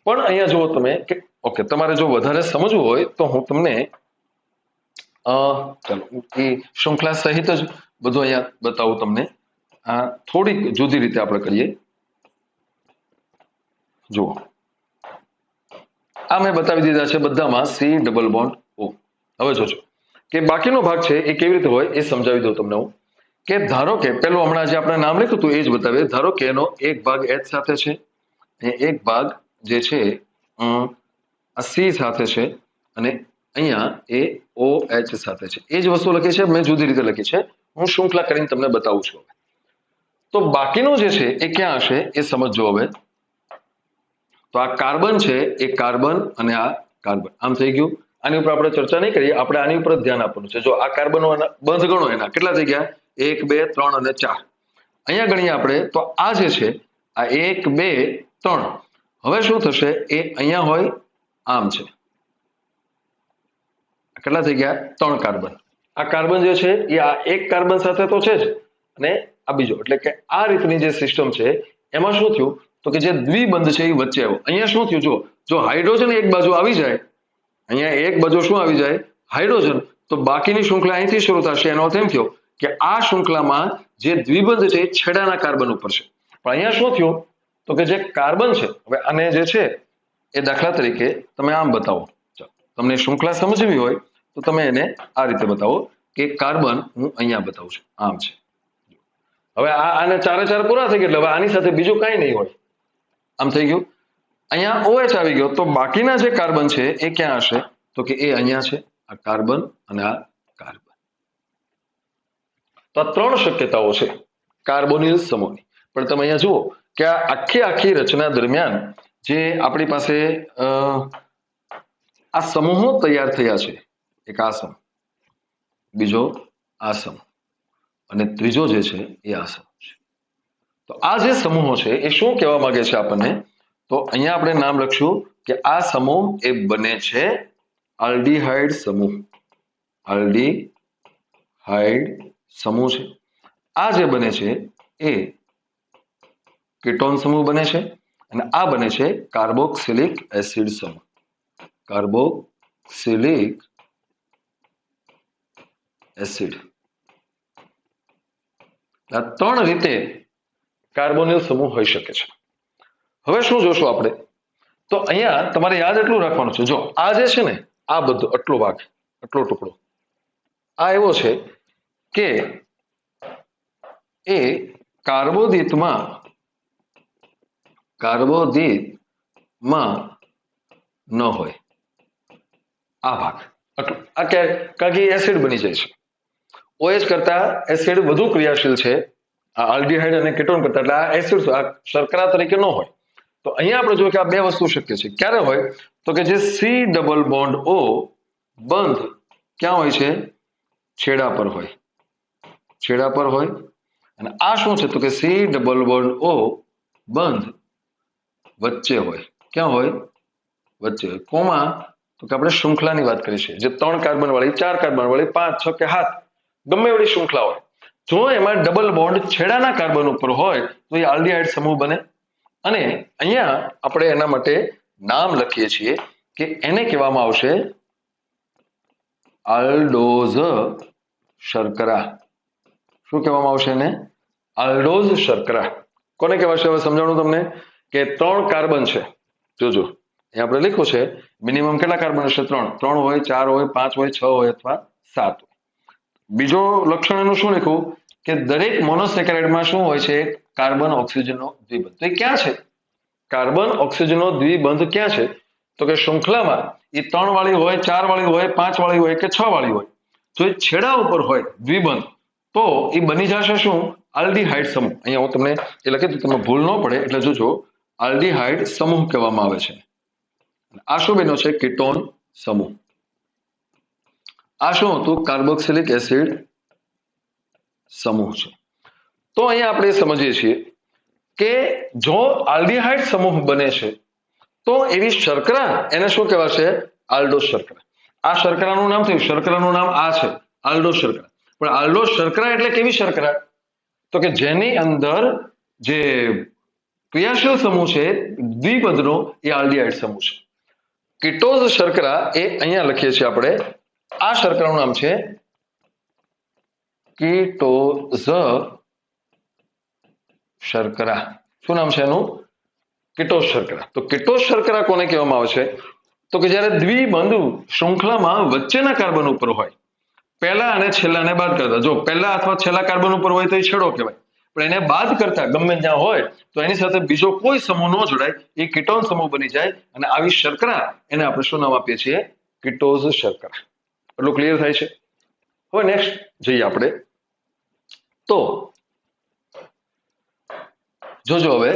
S1: પણ અહીંયા જુઓ તમે કે ઓકે, તમારે જો વધારે સમજવું હોય તો હું તમને ચાલો એ શૃંખલા સહિત જ બધું અહીંયા બતાવું તમને. આ થોડીક જુદી રીતે આપણે કરીએ. જુઓ, આ મેં બતાવી દીધા છે બધામાં સી ડબલ બોન્ડ ઓ. હવે જોજો કે બાકીનો ભાગ છે એ કેવી રીતે હોય એ સમજાવી દઉં તમને હું. કે ધારો કે પેલું હમણાં જે આપણે નામ લખ્યું હતું એ જ બતાવીએ. ધારો કે એનો એક ભાગ H સાથે છે અને એક ભાગ જે છે આ સી સાથે છે અને અહીંયા એ OH સાથે છે. એ જ વસ્તુ લખી છે, મેં જુદી રીતે લખી છે. હું શૃંખલા કરીને તમને બતાવું છું. તો બાકીનું જે છે એ ક્યાં હશે એ સમજજો હવે. તો આ કાર્બન છે એ કાર્બન અને આ કાર્બન આમ થઈ ગયું. આની ઉપર આપણે ચર્ચા નહીં કરીએ, આપણે આની ઉપર ધ્યાન આપવાનું છે. જો આ કાર્બનો બંધ ગણો એના કેટલા થઈ ગયા? 1 2 3 અને 4. અહીંયા ગણીએ આપણે તો આ જે છે આ 1 2 3. હવે શું થશે? એ અહીંયા હોય આમ છે. કેટલા થઈ ગયા? 3 કાર્બન. આ કાર્બન જે છે એ આ એક કાર્બન સાથે તો છે જ અને આ બીજો, એટલે કે આ રીતની જે સિસ્ટમ છે એમાં શું થયું તો કે જે દ્વિબંધ છે એ વચ્ચે આવ્યો. અહીંયા શું થયું? જો હાઇડ્રોજન એક બાજુ આવી જાય, અહીંયા એક બાજુ શું આવી જાય? હાઇડ્રોજન, તો બાકીની શૃંખલા અહીંથી શરૂ થશે. એનો અર્થ એમ થયો કે આ શૃંખલામાં જે દ્વિબંધ છે એ છેડાના કાર્બન ઉપર છે. પણ અહીંયા શું થયું તો કે જે કાર્બન છે, હવે આને જે છે એ દાખલા તરીકે તમે આમ બતાવો. તમને શૃંખલા સમજવી હોય તો તમે એને આ રીતે બતાવો કે કાર્બન હું અહીંયા બતાવું છું, આમ છે. હવે આને ચારે ચાર પૂરા થઈ ગયા, હવે આની સાથે બીજું કાંઈ નહીં હોય, આમ થઈ ગયું. અહીંયા OH આવી ગયો, તો બાકીના જે કાર્બન છે એ ક્યાં હશે તો કે એ અહીંયા છે, આ કાર્બન અને આ કાર્બન. તો આ 3 શક્યતાઓ છે કાર્બોનિલ સમૂહની. પણ તમે અહીંયા જુઓ કે આ આખી રચના દરમિયાન જે આપણી પાસે આ સમૂહો તૈયાર થયા છે, એક આ સમૂહ, બીજો આ સમૂહ અને ત્રીજો જે છે એ આ સમૂહ છે. તો આ જે સમૂહો છે એ શું કહેવા માંગે છે આપણને? તો અહીંયા આપણે નામ લખશું કે આ સમૂહ એ બને છે આલ્ડીહાઇડ સમૂહ. આલ્ડીહાઇડ સમૂહ છે. આ જે બને છે એ કીટોન સમૂહ બને છે અને આ બને છે કાર્બોક્સિલિક એસિડ સમૂહ. Carboxylic acid. આ 3 રીતે કાર્બોનિલ સમૂહ હોઈ શકે છે. હવે શું જોશું આપણે? તો અહીંયા તમારે યાદ એટલું રાખવાનું છે, જો આ જે છે ને આ બધો આટલો ભાગ, આટલો ટુકડો આ એવો છે કે એ કાર્બોદિતમાં ન હોય. આ ભાગ આટલું, આ કારણ કે એસિડ બની જાય છે. OH કરતા એસિડ વધુ ક્રિયાશીલ છે આ આલ્ડીહાઇડ અને કીટોન કરતા, એટલે આ એસિડ આ શર્કરા તરીકે ન હોય. તો અહીંયા આપણે જોઈએ કે આ 2 વસ્તુ શક્ય છે. ક્યારે હોય તો કે જે સી ડબલ બોન્ડ O બંધ ક્યાં હોય છે? છેડા પર હોય. છેડા પર હોય. અને આ શું છે તો કે સી ડબલ બોન્ડ O બંધ વચ્ચે હોય. ક્યાં હોય? વચ્ચે હોય. કોમાં? તો કે આપણે શૃંખલાની વાત કરી છે, જે 3 કાર્બન વાળી, 4 કાર્બન વાળી, 5 6 કે 7 ગમે એવડી શૃંખલા હોય. જો એમાં ડબલ બોન્ડ છેડાના કાર્બન ઉપર હોય તો એ આલ્ડીહાઇડ સમૂહ બને. અને અહીંયા આપણે એના માટે નામ લખીએ છીએ કે એને કહેવામાં આવશે આલ્ડોઝ શર્કરા. શું કહેવામાં આવશે એને? આલ્ડોઝ શર્કરા. કોને કહેવાશે? હવે સમજાવવાનું તમને કે 3 કાર્બન છે. જોજો અહીંયા આપણે લખ્યું છે મિનિમમ કેટલા કાર્બન હશે? 3 હોય, 4 હોય, 5 હોય, 6 હોય અથવા 7 હોય. બીજો લક્ષણ એનું શું લખ્યું કે દરેક મોનોસેકેરાઇડમાં શું હોય છે? કાર્બન ઓક્સિજનનો દ્વિબંધ. તો એ ક્યાં છે? કાર્બન ઓક્સિજનનો દ્વિબંધ ક્યાં છે? તો કે શૃંખલામાં એ 3 વાળી હોય, 4 વાળી હોય, 5 વાળી હોય કે 6 વાળી હોય. જો એ છેડા ઉપર હોય દ્વિબંધ તો એ બની જશે શું? આલ્ડીહાઇડ સમૂહ. અહીંયા હું તમને એ લખી દઉં, તમે ભૂલ ન પડે એટલે જોજો. આલ્ડીહાઇડ સમૂહ કહેવામાં આવે છે. આ શું બન્યો છે? કીટોન સમૂહ. આ શું હતું? કાર્બોક્સિલિક એસિડ સમૂહ છે. તો અહીંયા આપણે સમજીએ છીએ કે જો આલ્ડીહાઇડ સમૂહ બને છે તો એવી શર્કરા એને શું કહેવાશે? આલ્ડોઝ શર્કરા. આ શર્કરાનું નામ થયું, શર્કરાનું નામ આ છે આલ્ડોઝ શર્કરા. પણ આલ્ડોઝ શર્કરા એટલે કેવી શર્કરા? તો કે જેની અંદર જે ક્રિયાશીલ સમૂહ છે દ્વિબંધનો એ આલ્ડીહાઇડ સમૂહ છે. કીટોઝ શર્કરા એ અહીંયા લખીએ છીએ આપણે, આ શર્કરાનું નામ છે કીટોઝ શર્કરા. શું નામ છે એનું? કીટોઝ શર્કરા. તો કીટોઝ શર્કરા કોને કહેવામાં આવે છે? તો કે જ્યારે દ્વિબંધ શૃંખલામાં વચ્ચેના કાર્બન ઉપર હોય, પહેલા અને છેલ્લાને બાદ કરતા. જો પહેલા અથવા છેલ્લા કાર્બન ઉપર હોય તો એ છેડો કહેવાય, પણ એને બાદ કરતા ગમે ત્યાં હોય તો એની સાથે બીજો કોઈ સમૂહ ન જોડાય, એ કીટોન સમૂહ બની જાય, અને આવી શર્કરા એને આપણે શું નામ આપીએ છીએ? કીટોઝ શર્કરા. એટલું ક્લિયર થાય છે? હવે નેક્સ્ટ જઈએ આપણે. તો જોજો હવે,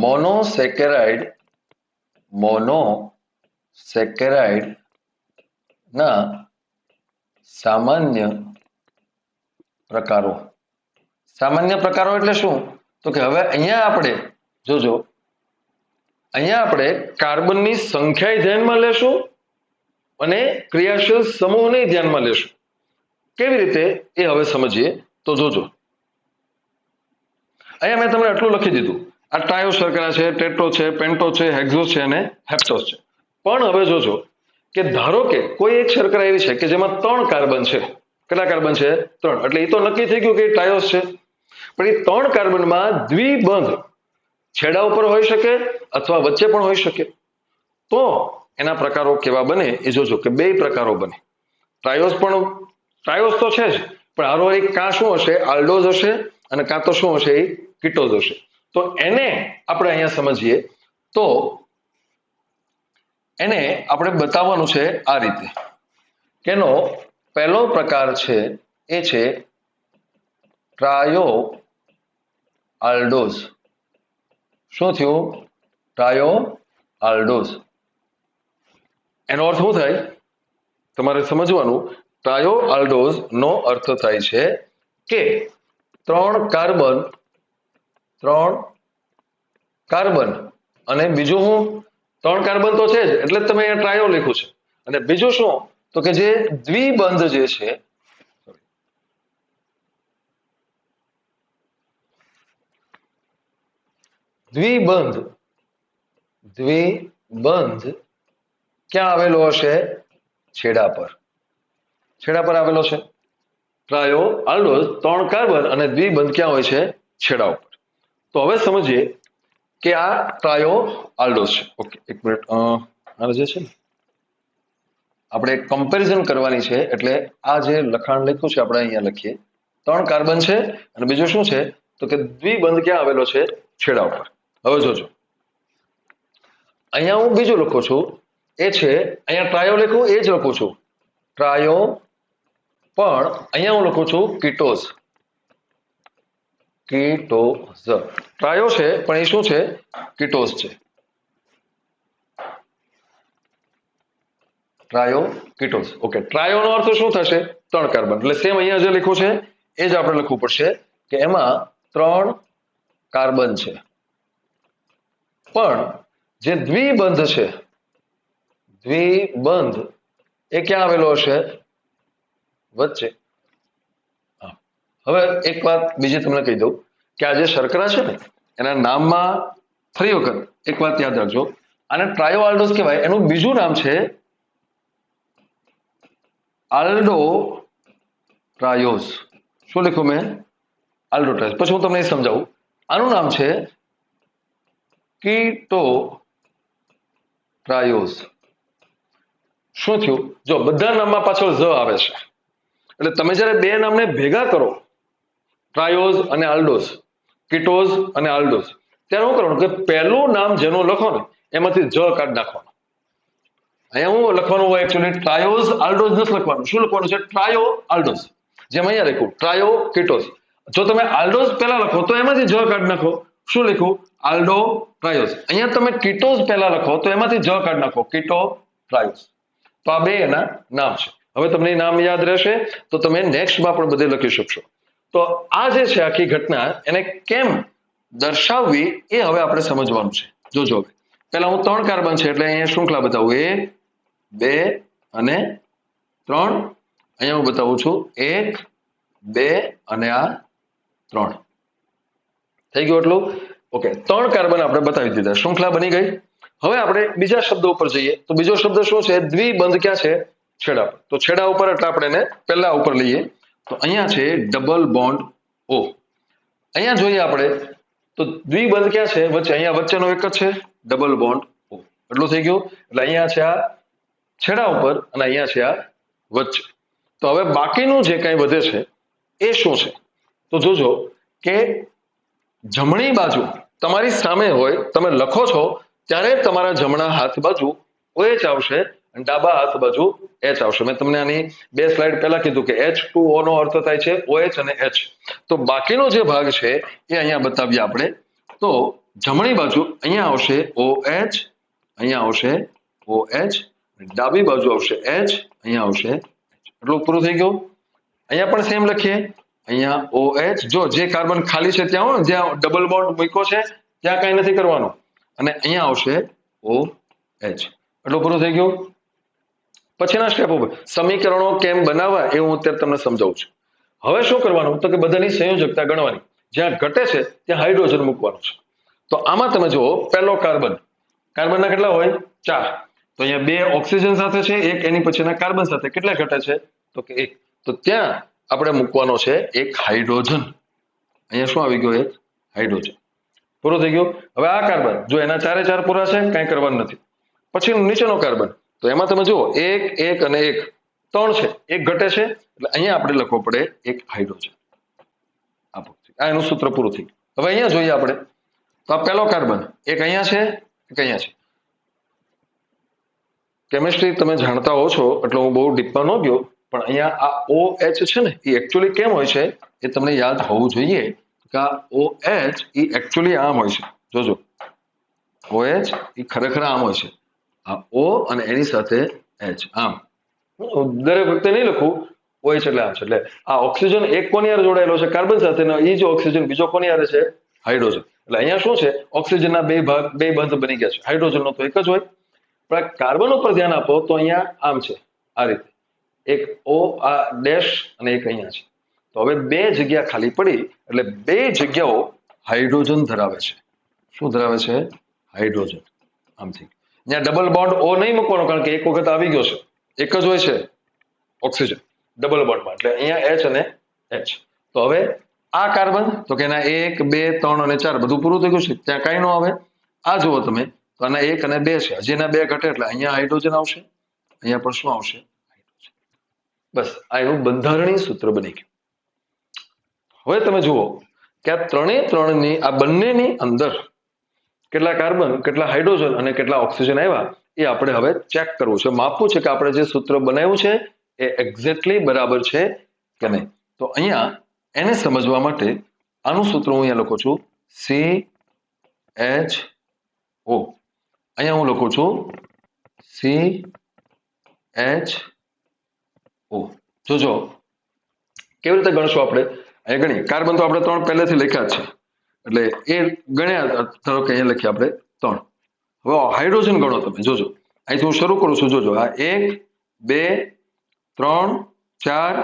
S1: મોનોસેકેરાઇડ ના સામાન્ય પ્રકારો. સામાન્ય પ્રકારો એટલે શું? તો કે હવે અહીંયા આપણે જોજો, અહીંયા આપણે કાર્બનની સંખ્યા ધ્યાનમાં લેશું અને ક્રિયાશીલ સમૂહને ધ્યાનમાં લેશું. કેવી રીતે એ હવે સમજીએ. તો જોજો, અહીંયા મેં તમને આટલું લખી દીધું. આ ટ્રાયો શર્કરા છે, ટેટ્રો છે, પેન્ટો છે, હેક્ઝોસ છે અને હેપ્ટોસ છે. પણ હવે જોજો કે ધારો કે કોઈ એક શર્કરા એવી છે કે જેમાં 3 કાર્બન છે. કેટલા કાર્બન છે? 3. એટલે એ તો નક્કી થઈ ગયું કે ટ્રાયોસ છે. પણ એ 3 કાર્બનમાં દ્વિબંધ છેડા ઉપર હોઈ શકે અથવા વચ્ચે પણ હોઈ શકે. તો એના પ્રકારો કેવા બને એ જોજો કે 2 પ્રકારો બને. ટ્રાયોસ તો છે જ, પણ આરો એક કાં શું હશે? આલ્ડોઝ હશે, અને કાં તો શું હશે? એ કીટોઝ હશે. તો એને આપણે અહીંયા સમજીએ તો એને આપણે બતાવવાનું છે આ રીતે, કે એનો પહેલો પ્રકાર છે એ છે ટ્રાયો આલ્ડોઝ. શું થયું? ટ્રાયો આલ્ડોઝ. એનો અર્થ શું થાય તમારે સમજવાનું. ટ્રાયો આલ્ડોઝ નો અર્થ થાય છે કે 3 કાર્બન અને બીજું હું 3 કાર્બન તો છે જ, એટલે તમે અહીંયા ટ્રાયો લખ્યું છે. અને બીજું શું? તો કે જે દ્વિબંધ જે છે, દ્વિબંધ ક્યાં આવેલો હશે? છેડા પર. છેડા પર આવેલો છે. ટ્રાયો આલ્ડોઝ 3 કાર્બન અને દ્વિબંધ ક્યાં હોય છે? છેડા ઉપર. તો હવે સમજીએ કે આ ટ્રાયો આલ્ડોઝ છે. ઓકે, એક મિનિટ. આને જે છે ને આપણે કમ્પેરિઝન કરવાની છે, એટલે આ જે લખાણ લખ્યું છે આપણે અહીંયા લખીએ. 3 કાર્બન છે અને બીજું શું છે? તો કે દ્વિબંધ ક્યાં આવેલો છે? છેડા ઉપર. હવે જોજો, અહીંયા હું બીજું લખું છું, એ છે અહીંયા ટ્રાયો લખું એ જ લખું છું ટ્રાયો, પણ અહીંયા હું લખું છું કીટોઝ. ટ્રાયો છે પણ એ શું છે? કીટોઝ છે. ટ્રાયો કીટોઝ. ઓકે, ટ્રાયો નો અર્થ શું થશે? 3 કાર્બન. એટલે સેમ અહીંયા જે લખ્યું છે એ જ આપણે લખવું પડશે કે એમાં 3 કાર્બન છે, પણ જે દ્વિબંધ છે, દ્વિબંધ એ ક્યાં આવેલો હશે? વચ્ચે. હવે એક વાત બીજી તમને કહી દઉં કે આ જે શર્કરા છે ને એના નામમાં ફરી વખત એક વાત યાદ રાખજો, આને ટ્રાયો આલ્ડોઝ કહેવાય. એનું બીજું નામ છે આલ્ડો ટ્રાયોઝ. શું લખ્યું મેં? આલ્ડો ટ્રાયોઝ. પછી હું તમને એ સમજાવું. આનું નામ છે કીટો ટ્રાયોઝ. શું થયું? જો બધા નામમાં પાછળ ઝ આવે છે, એટલે તમે જ્યારે 2 નામને ભેગા કરો, ટ્રાયોઝ અને આલ્ડોઝ, કીટોઝ અને આલ્ડોઝ, ત્યારે શું કરવાનું કે પહેલું નામ જેનું લખો ને એમાંથી જ કાઢી નાખવાનું. અહીંયા હું લખવાનું હોય એકચ્યુઅલી ટ્રાયોઝ આલ્ડોઝ નથી લખવાનું. શું લખવાનું છે? ટ્રાયો આલ્ડોઝ. જેમ અહીંયા લખ્યું ટ્રાયો કીટોઝ. જો તમે આલ્ડોઝ પહેલા લખો તો એમાંથી જ કાઢી નાખો. શું લખ્યું? આલ્ડો ટ્રાયોઝ. અહીંયા તમે કીટોઝ પહેલા લખો તો એમાંથી જ કાઢી નાખો, કીટો ટ્રાયોઝ. તો આ 2 એના નામ છે. હવે તમને નામ યાદ રહેશે તો તમે નેક્સ્ટમાં પણ બધે લખી શકશો. તો આ જે છે આખી ઘટના, એને કેમ દર્શાવવી એ હવે આપણે સમજવાનું છે. જોજો, હવે પહેલા હું 3 કાર્બન છે એટલે અહીંયા શૃંખલા બતાવું. 1, 2 અને 3. અહીંયા હું બતાવું છું 1, 2 અને આ 3. થઈ ગયું એટલું. ઓકે, 3 કાર્બન આપણે બતાવી દીધા, શૃંખલા બની ગઈ. હવે આપણે બીજા શબ્દ ઉપર જઈએ તો બીજો શબ્દ શું છે? દ્વિબંધ. ક્યાં છે? છેડા પર. તો છેડા ઉપર એટલે આપણે એને પહેલા ઉપર લઈએ તો અહીંયા છે ડબલ બોન્ડ O. અહીંયા જોઈએ આપણે તો દ્વિબંધ ક્યાં છે? વચ્ચે. અહીંયા વચ્ચેનો એક જ છે ડબલ બોન્ડ O. એટલું થઈ ગયું. એટલે અહીંયા છે આ છેડા ઉપર અને અહીંયા છે આ વચ્ચે. તો હવે બાકીનું જે કંઈ વધે છે એ શું છે? તો જોજો કે જમણી બાજુ તમારી સામે હોય, તમે લખો છો ત્યારે તમારા જમણા હાથ બાજુ OH આવશે અને ડાબા હાથ બાજુ H આવશે. મેં તમને આની 2 સ્લાઇડ પહેલા કીધું કે H2O નો અર્થ થાય છે OH અને H. તો બાકીનો જે ભાગ છે એ અહીંયા બતાવીએ આપણે. તો જમણી બાજુ અહીંયા આવશે OH, અહીંયા આવશે OH, ડાબી બાજુ આવશે H, અહીંયા આવશે H. એટલું પૂરું થઈ ગયું. અહીંયા પણ સેમ લખીએ. અહીંયા OH, જો જે કાર્બન ખાલી છે ત્યાં હોય, જ્યાં ડબલ બોન્ડ મૂક્યો છે ત્યાં કઈ નથી કરવાનું, અને અહીંયા આવશે OH. એટલું પૂરું થઈ ગયું. પછીના સ્ટેપ ઉપર સમીકરણો કેમ બનાવવા એ હું અત્યારે તમને સમજાવું છું. હવે શું કરવાનું? તો કે બધાની સંયોજકતા ગણવાની. જ્યાં ઘટે છે ત્યાં હાઇડ્રોજન મૂકવાનું છે. તો આમાં તમે જુઓ, પહેલો કાર્બન, કાર્બનના કેટલા હોય? 4. તો અહીંયા 2 ઓક્સિજન સાથે છે, એક એની પછીના કાર્બન સાથે. કેટલા ઘટે છે? તો કે 1. તો ત્યાં આપણે મૂકવાનો છે એક હાઇડ્રોજન. અહીંયા શું આવી ગયો? એક હાઇડ્રોજન. પૂરું થઈ ગયું. હવે આ કાર્બન, જો એના 4 પૂરા છે, કાંઈ કરવાનું નથી. પછી નીચેનો કાર્બન, તો એમાં તમે જુઓ 1, 1 અને 1, 3 છે, એક ઘટે છે, એટલે અહીંયા આપણે લખવો પડે એક હાઇડ્રોજન. આ એનું સૂત્ર પૂરું થઈ ગયું. હવે અહીંયા જોઈએ આપણે તો આ પહેલો કાર્બન, એક અહીંયા છે, એક અહીંયા છે. કેમિસ્ટ્રી તમે જાણતા હો છો એટલે હું બહુ ડીપમાં ન ગયો, પણ અહીંયા આ OH છે ને એ એકચ્યુઅલી કેમ હોય છે એ તમને યાદ હોવું જોઈએ કે આ OH એ એકચ્યુઅલી આમ હોય છે. જોજો, OH એ ખરેખર આમ હોય છે. આ O અને એની સાથે H આમ. દરેક વખતે નહીં લખું OH એટલે આમ છે. એટલે આ ઓક્સિજન એક કોની હારે જોડાયેલો છે? કાર્બન સાથે. એ જ ઓક્સિજન બીજો કોની હારે છે? હાઇડ્રોજન. એટલે અહીંયા શું છે? ઓક્સિજનના 2 ભાગ, 2 બંધ બની ગયા છે. હાઇડ્રોજનનો તો એક જ હોય. પણ કાર્બન ઉપર ધ્યાન આપો તો અહીંયા આમ છે, આ રીતે એક O આ ડેશ અને એક અહીંયા છે. તો હવે 2 જગ્યા ખાલી પડી એટલે 2 જગ્યાઓ હાઇડ્રોજન ધરાવે છે. શું ધરાવે છે? હાઇડ્રોજન. આમથી અહીંયા ડબલ બોન્ડ O નહીં મૂકવાનો, કારણ કે એક વખત આવી ગયો છે, એક જ હોય છે ઓક્સિજન ડબલ બોન્ડમાં. એટલે અહીંયા H અને H. તો હવે આ કાર્બન, તો કે એના 1, 2, 3 અને 4 બધું પૂરું થઈ ગયું છે, ત્યાં કાંઈ ન આવે. આ જુઓ તમે, તો આના 1 અને 2 છે, હજી એના 2 ઘટે એટલે અહીંયા હાઇડ્રોજન આવશે, અહીંયા પણ શું આવશે? હાઇડ્રોજન. બસ આ એનું બંધારણીય સૂત્ર બની ગયું. હવે તમે જુઓ કે આ 3 આ બંનેની અંદર કેટલા કાર્બન, કેટલા હાઇડ્રોજન અને કેટલા ઓક્સિજન આવ્યા એ આપણે હવે ચેક કરવું છે, માપવું છે કે આપણે જે સૂત્ર બનાવ્યું છે એ એક્ઝેક્ટલી બરાબર છે કે નહીં. તો અહીંયા એને સમજવા માટે આનું સૂત્ર હું અહીંયા લખું છું CHO. અહીંયા હું લખું છું CHO. જોજો કેવી રીતે ગણશું આપણે. અહીંયા ગણીએ. કાર્બન તો આપણે 3 પહેલેથી લખ્યા છે, એટલે એ ગણ્યા. ધારો કે અહીંયા લખીએ આપણે 3. હવે હાઇડ્રોજન ગણો તમે. જોજો અહીંથી હું શરૂ કરું છું. જોજો આ 1, 2, 3, 4,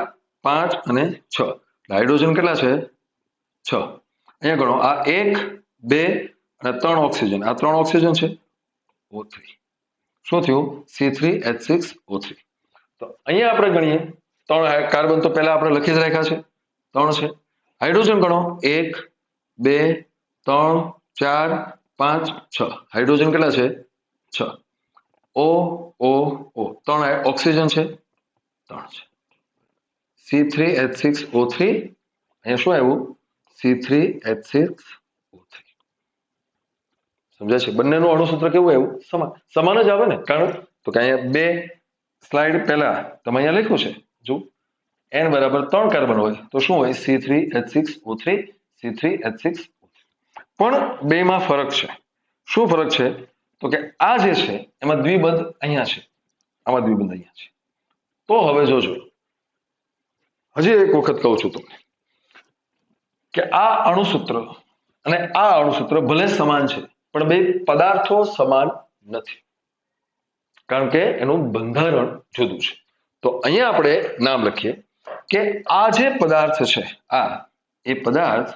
S1: 5 અને 6. હાઇડ્રોજન કેટલા છે? 6. અહીંયા ગણો. આ 1, 2 અને 3 ઓક્સિજન. આ 3 ઓક્સિજન છે, O3. શું થયું? C3H6O3. તો અહીંયા આપણે ગણીએ 3 કાર્બન તો પહેલા આપણે લખી જ રાખ્યા છે, 3 છે. હાઇડ્રોજન ગણો. 1, 2, 3, 4, 5, 6. હાઇડ્રોજન કેટલા છે? 6. O 3 ઓક્સિજન છે, 3 છે. C3H6O3. અહીંયા શું આવ્યું? C3H6O3. સમજાય છે? બંનેનું અણુસૂત્ર કેવું આવ્યું? સમાન જ આવે ને. કારણ તો કે અહીંયા 2 સ્લાઇડ પહેલા તમે અહીંયા લખ્યું છે, જો N બરાબર 3 કાર્બન હોય તો શું હોય? C3H6O3, C3H6O3. પણ બેમાં ફરક છે. શું ફરક છે? તો કે આ જે છે એમાં દ્વિબંધ અહીંયા છે, આમાં દ્વિબંધ અહીંયા છે. તો હવે જોજો, હજી એક વખત કહું છું તમને કે આ અણુસૂત્ર અને આ અણુસૂત્ર ભલે સમાન છે, પણ બે પદાર્થો સમાન નથી, કારણ કે એનું બંધારણ જુદું છે. તો અહીંયા આપણે નામ લખીએ કે આ જે પદાર્થ છે, આ એ પદાર્થ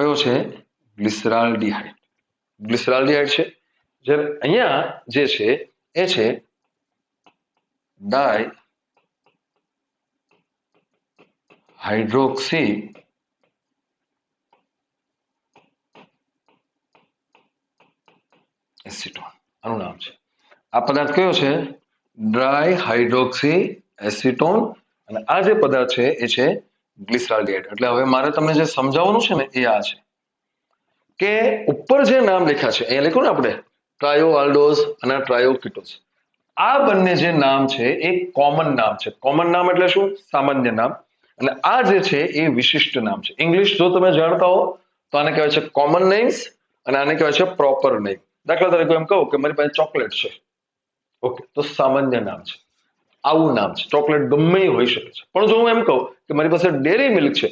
S1: કયો છે? ગ્લિસરાલ્ડિહાઇડ. ગ્લિસરાલ્ડિહાઇડ છે. જ્યારે અહીંયા જે છે એ છે ડાય હાઇડ્રોક્સી એસિટોન, આનું નામ છે. આ પદાર્થ કયો છે? Dry hydroxy acetone. અને આ જે પદાર્થ છે એ છે ગ્લિસરાલ્ડિહાઇડ. એટલે હવે મારે તમને જે સમજાવવાનું છે ને એ આ છે કે ઉપર જે નામ લખ્યા છે, અહીંયા લખ્યું ને આપણે ટ્રાયો આલ્ડોઝ અને ટ્રાયોકીટોઝ, આ બંને જે નામ છે એ કોમન નામ છે. કોમન નામ એટલે શું? સામાન્ય નામ. અને આ જે છે એ વિશિષ્ટ નામ છે. ઇંગ્લિશ જો તમે જાણતા હો તો આને કહેવાય છે કોમન નેમ્સ અને આને કહેવાય છે પ્રોપર નેમ. દાખલા તરીકે એમ કહું કે મારી પાસે ચોકલેટ છે, ઓકે, તો સામાન્ય નામ છે, આવું નામ છે. ચોકલેટ ગમે એ હોઈ શકે છે. પણ જો હું એમ કહું કે મારી પાસે ડેરી મિલ્ક છે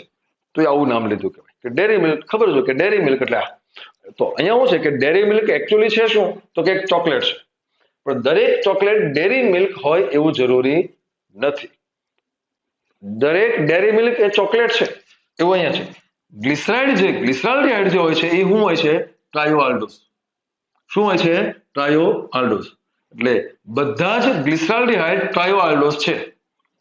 S1: તો એ આવું નામ લીધું કહેવાય કે ડેરી મિલ્ક. ખબર છે કે ડેરી મિલ્ક એટલે આ. તો અહીંયા શું છે કે ડેરી મિલ્ક એકચ્યુઅલી છે શું? તો કે એક ચોકલેટ છે. પણ દરેક ચોકલેટ ડેરી મિલ્ક હોય એવું જરૂરી નથી. દરેક ડેરી મિલ્ક એ ચોકલેટ છે એવું અહીંયા છે. ગ્લિસરાલ્ડિહાઇડ જે હોય છે એ શું હોય છે? ટ્રાયોઆલ્ડોઝ. શું હોય છે? ટ્રાયોઆલ્ડોઝ. એટલે બધા જ ગ્લિસરાલ્ડિહાઇડ ટ્રાયોઆલ્ડોઝ છે.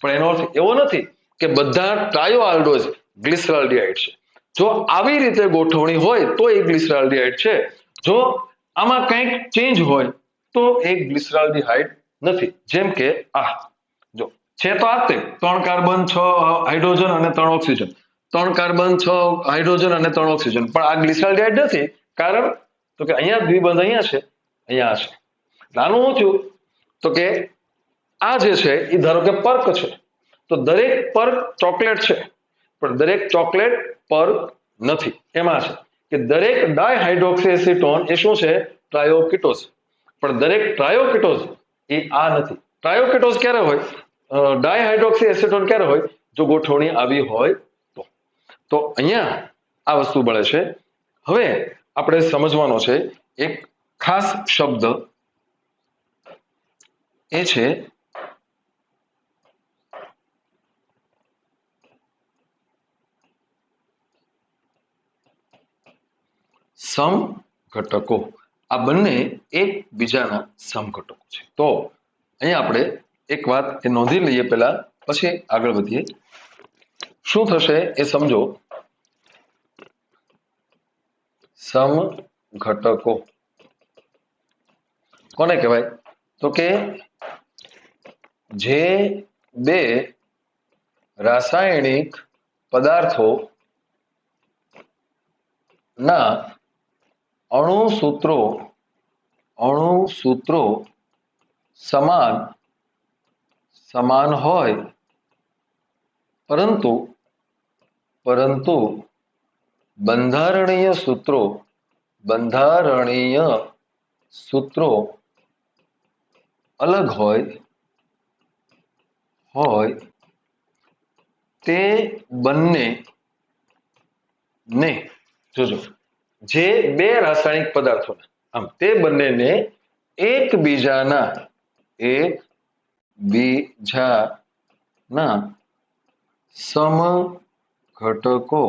S1: પણ એનો અર્થ એવો નથી કે બધા ટ્રાયોઆલ્ડોઝ ગ્લિસરાલ્ડિહાઇડ છે. જો આવી રીતે ગોઠવણી હોય તો એ ગ્લિસરાલ્ડિહાઇડ છે. જો આમાં કંઈક ચેન્જ હોય તો એ ગ્લિસરાલ્ડિહાઇડ નથી. જેમ કે આ જો છે તો આ તે 3 કાર્બન 6 હાઇડ્રોજન અને 3 ઓક્સિજન, 3 કાર્બન 6 હાઇડ્રોજન અને 3 ઓક્સિજન, પણ આ ગ્લિસરાલ્ડિહાઇડ નથી. કારણ તો કે અહીંયા દ્વિબંધ અહીંયા છે, અહીંયા છે. આનું શું થયું તો કે આ જે છે એ ધારો કે પર્ક છે, તો દરેક પર્ક ચોકલેટ છે પણ દરેક ચોકલેટ પર્ક નથી. એમાં છે કે દરેક ડાયહાઇડ્રોક્સી એસિટોન એ શું છે? ટ્રાયોકીટોઝ. પણ દરેક ટ્રાયોકીટોઝ એ આ નથી. ટ્રાયોકીટોઝ ક્યારે હોય? ડાયહાઇડ્રોક્સી એસિટોન ક્યારે હોય? જો ગોઠવણી આવી હોય તો અહીંયા આ વસ્તુ મળે છે. હવે આપણે સમજવાનો છે એક ખાસ શબ્દ, એ છે સમઘટકો. આ બંને એકબીજાના સમઘટકો છે. તો અહીંયા આપણે એક વાત એ નોંધી લઈએ પહેલા, પછી આગળ વધીએ. શું થશે એ સમજો. સમઘટકો કોને કહેવાય? તો કે જે બે રાસાયણિક પદાર્થો ના અણુસૂત્રો સમાન હોય પરંતુ બંધારણીય સૂત્રો અલગ હોય તે બંનેને, જોજો, જે બે રાસાયણિક પદાર્થોના, આમ તે બંનેને એકબીજાના સમઘટકો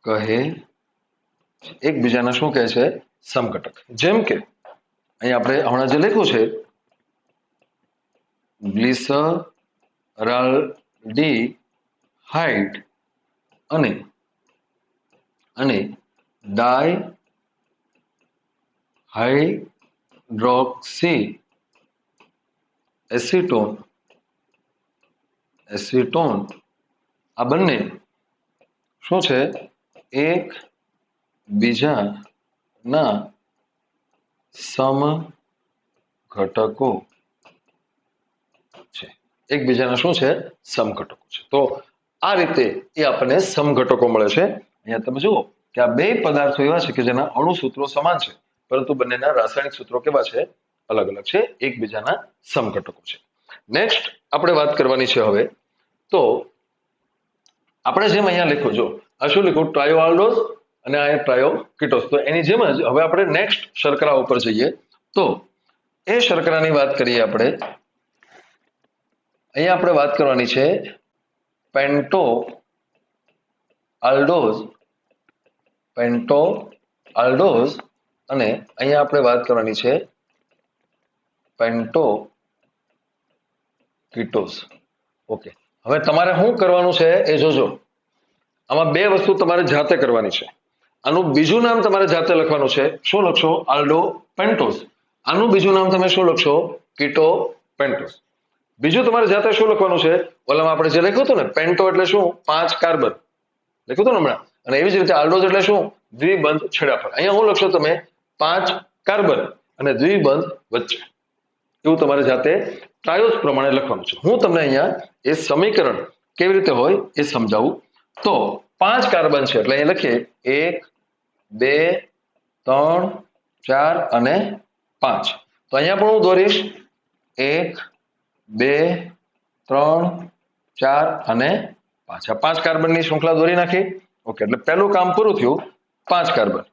S1: કહે. એકબીજાના શું કહે છે? સમઘટક. જેમ કે અહીં આપણે હમણાં જે લખ્યું છે ગ્લિસરાલ્ડિહાઇડ અને ડાયહાઇડ્રોક્સી એસિટોન આ બંને શું છે? એક બીજાના સમઘટકો છે. એકબીજાના શું છે? સમઘટકો છે. તો આ રીતે એ આપણને સમઘટકો મળે છે. અહીંયા તમે જુઓ કે આ બે પદાર્થો એવા છે કે જેના અણુસૂત્રો સમાન છે પરંતુ બંનેના રાસાયણિક સૂત્રો કેવા છે? અલગ અલગ છે, એકબીજાના સમઘટકો છે. નેક્સ્ટ આપણે વાત કરવાની છે હવે. તો આપણે જેમ અહીંયા લખ્યું, જો આ શું લખ્યું? ટ્રાયોઆલ્ડોઝ અને આ ટ્રાયોકીટોઝ. તો એની જેમ જ હવે આપણે નેક્સ્ટ શર્કરા ઉપર જઈએ. તો એ શર્કરાની વાત કરીએ આપણે. અહીંયા આપણે વાત કરવાની છે પેન્ટો આલ્ડોઝ પેન્ટો આલ્ડોઝ અને અહીંયા આપણે વાત કરવાની છે પેન્ટો કીટોઝ. ઓકે, હવે તમારે શું કરવાનું છે એ જોજો. આમાં બે વસ્તુ તમારે જાતે કરવાની છે. આનું બીજું નામ તમારે જાતે લખવાનું છે. શું લખશો? આલ્ડો પેન્ટોઝ. આનું બીજું નામ તમે શું લખશો? કીટો પેન્ટોઝ. બીજું તમારે જાતે શું લખવાનું છે? ઓલામાં આપણે જે લખ્યું હતું ને, પેન્ટો એટલે શું? 5 કાર્બન લખ્યું હતું ને હમણાં. અને એવી જ રીતે આલ્ડોઝ એટલે શું? દ્વિબંધ છેડા પર. અહીંયા શું લખશો તમે? 5 કાર્બન અને દ્વિબંધ વચ્ચે. એવું તમારે જાતે ટ્રાયોસ પ્રમાણે લખવાનું છે. હું તમને અહીંયા એ સમીકરણ કેવી રીતે હોય એ સમજાવું. તો 5 કાર્બન છે એટલે અહીં લખીએ 1, 2, 3, 4 અને 5. તો અહીંયા પણ હું દોરીશ 1, 2, 3, 4 અને 5. આ 5 કાર્બનની શૃંખલા દોરી નાખી. ઓકે, એટલે પહેલું કામ પૂરું થયું. 5 કાર્બન.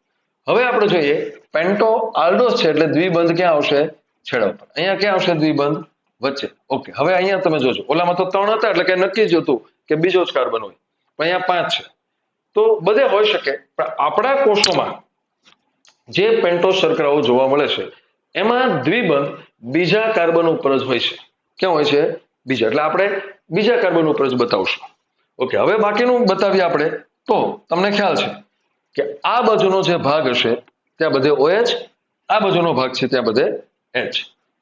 S1: હવે આપણે જોઈએ પેન્ટો આલ્ડોઝ છે એટલે દ્વિબંધ ક્યાં આવશે? છેડા ઉપર. અહીંયા ક્યાં આવશે દ્વિબંધ? વચ્ચે. ઓકે, હવે અહીંયા તમે જોજો, ઓલામાં તો 3 હતા એટલે કે નક્કી જ હતું કે બીજો જ કાર્બન હોય, પણ અહીંયા 5 છે. તો બધે હોઈ શકે, પણ આપણા કોષોમાં જે પેન્ટોઝ શર્કરાઓ જોવા મળે છે એમાં દ્વિબંધ બીજા કાર્બન ઉપર જ હોય છે. ક્યાં હોય છે? બીજા. એટલે આપણે બીજા કાર્બન ઉપર જ બતાવશું. ઓકે, હવે બાકીનું બતાવીએ આપણે. તો તમને ખ્યાલ છે કે આ બાજુનો જે ભાગ હશે ત્યાં બધે OH, આ બાજુનો ભાગ છે ત્યાં બધે H.